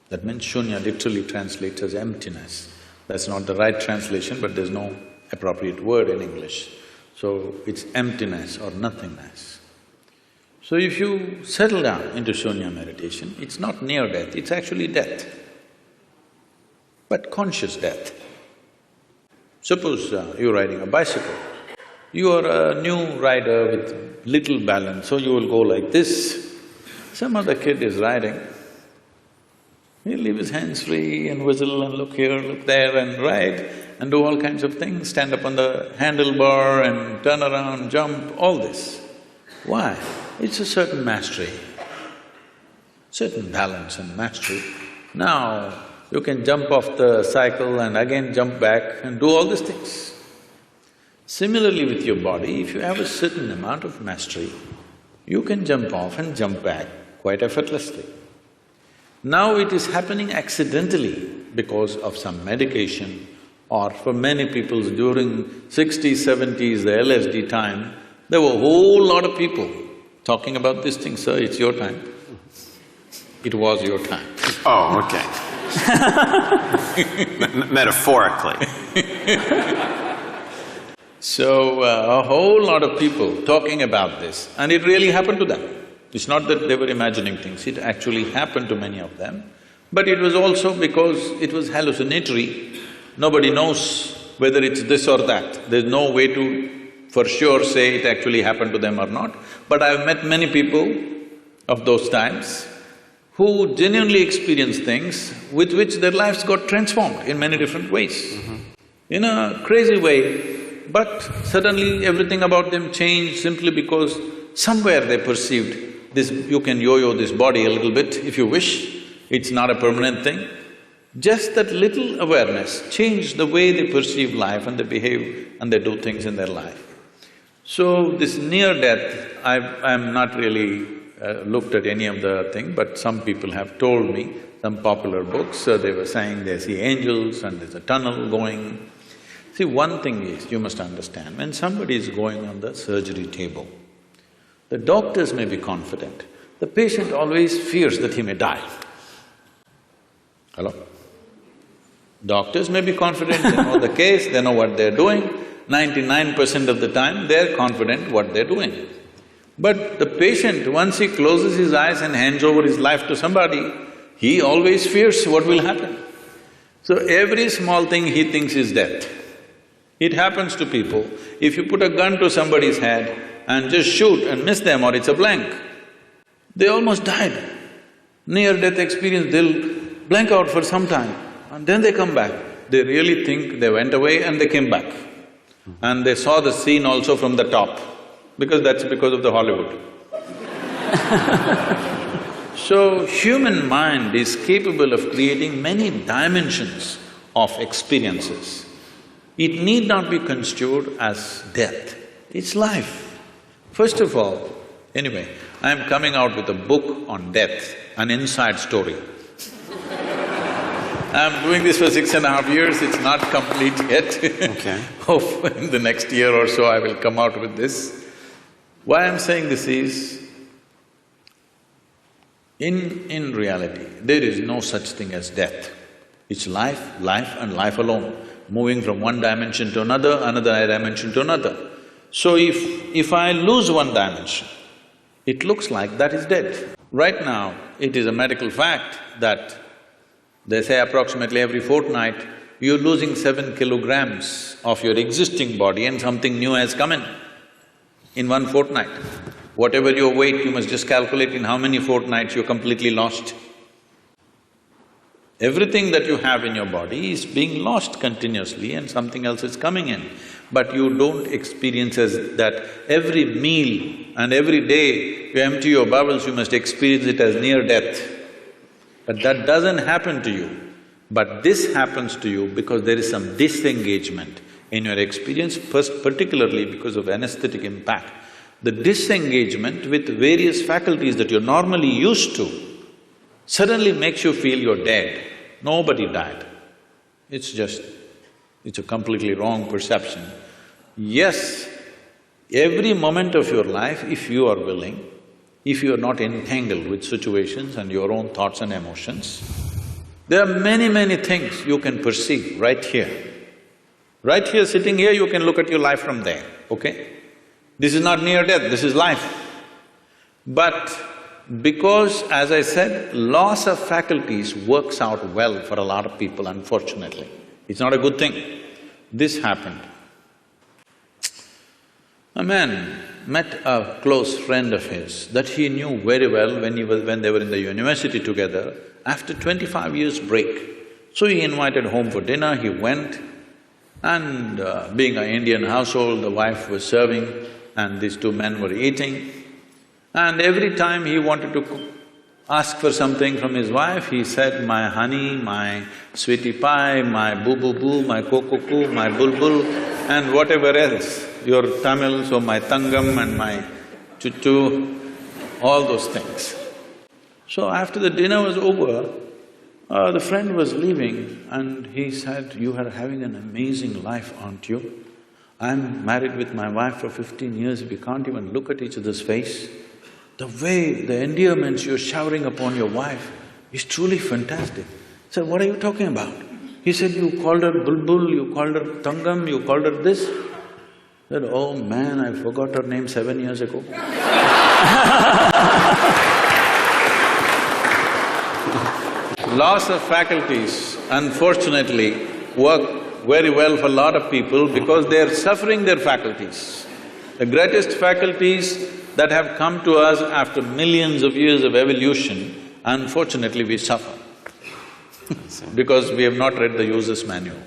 That means shunya literally translates as emptiness. That's not the right translation, but there's no appropriate word in English. So it's emptiness or nothingness. So if you settle down into shunya meditation, it's not near death, it's actually death, but conscious death. Suppose you're riding a bicycle, you are a new rider with little balance, so you will go like this. Some other kid is riding, he'll leave his hands free and whistle and look here, look there and ride and do all kinds of things, stand up on the handlebar and turn around, jump, all this. Why? It's a certain mastery, certain balance and mastery. Now, you can jump off the cycle and again jump back and do all these things. Similarly with your body, if you have a certain amount of mastery, you can jump off and jump back quite effortlessly. Now it is happening accidentally because of some medication, or for many people during 60s, 70s, the LSD time, there were a whole lot of people talking about this thing, sir, it's your time. It was your time. Oh, okay. Metaphorically. So, a whole lot of people talking about this, and it really happened to them. It's not that they were imagining things, it actually happened to many of them. But it was also because it was hallucinatory. Nobody knows whether it's this or that. There's no way to for sure say it actually happened to them or not. But I've met many people of those times who genuinely experienced things with which their lives got transformed in many different ways. In a crazy way, but suddenly everything about them changed simply because somewhere they perceived this… you can yo-yo this body a little bit if you wish, it's not a permanent thing. Just that little awareness changed the way they perceive life and they behave and they do things in their life. So this near-death, I'm not really looked at any of the thing, but some people have told me, some popular books, they were saying they see angels and there's a tunnel going. See, one thing is, you must understand, when somebody is going on the surgery table, the doctors may be confident, the patient always fears that he may die. Hello? Doctors may be confident, they know the case, they know what they're doing. 99% of the time, they're confident what they're doing. But the patient, once he closes his eyes and hands over his life to somebody, he always fears what will happen. So every small thing he thinks is death. It happens to people. If you put a gun to somebody's head and just shoot and miss them or it's a blank, they almost died. Near-death experience, they'll blank out for some time and then they come back. They really think they went away and they came back. And they saw the scene also from the top, because that's because of the Hollywood. So, human mind is capable of creating many dimensions of experiences. It need not be construed as death, it's life. First of all, anyway, I'm coming out with a book on death, an inside story. I'm doing this for 6.5 years, it's not complete yet. Okay. Hope in the next year or so I will come out with this. Why I'm saying this is, in reality, there is no such thing as death. It's life, life and life alone, moving from one dimension to another, another dimension to another. So if I lose one dimension, it looks like that is dead. Right now, it is a medical fact that they say approximately every fortnight, you're losing 7 kilograms of your existing body and something new has come in 1 fortnight. Whatever your weight, you must just calculate in how many fortnights you're completely lost. Everything that you have in your body is being lost continuously and something else is coming in. But you don't experience as that every meal and every day you empty your bowels, you must experience it as near death. But that doesn't happen to you. But this happens to you because there is some disengagement in your experience, first particularly because of anesthetic impact. The disengagement with various faculties that you're normally used to suddenly makes you feel you're dead. Nobody died. It's a completely wrong perception. Yes, every moment of your life, if you are willing, if you are not entangled with situations and your own thoughts and emotions, there are many things you can perceive right here. Right here, sitting here, you can look at your life from there, okay? This is not near death, this is life. But because, as I said, loss of faculties works out well for a lot of people, unfortunately. It's not a good thing. This happened. A man met a close friend of his that he knew very well when they were in the university together, after 25 years break. So he invited home for dinner, he went, and being an Indian household, the wife was serving and these two men were eating. And every time he wanted to ask for something from his wife, he said, my honey, my sweetie pie, my boo-boo-boo, my koko-koo, my bulbul, and whatever else, your Tamil, so my tangam and my chuchu, all those things. So after the dinner was over, the friend was leaving and he said, you are having an amazing life, aren't you? I'm married with my wife for 15 years, we can't even look at each other's face. The way, the endearments you're showering upon your wife is truly fantastic. I said, what are you talking about? He said, you called her bulbul, you called her tangam, you called her this. I said, oh man, I forgot her name 7 years ago. Loss of faculties, unfortunately, work very well for a lot of people because they're suffering their faculties. The greatest faculties that have come to us after millions of years of evolution, unfortunately we suffer because we have not read the user's manual.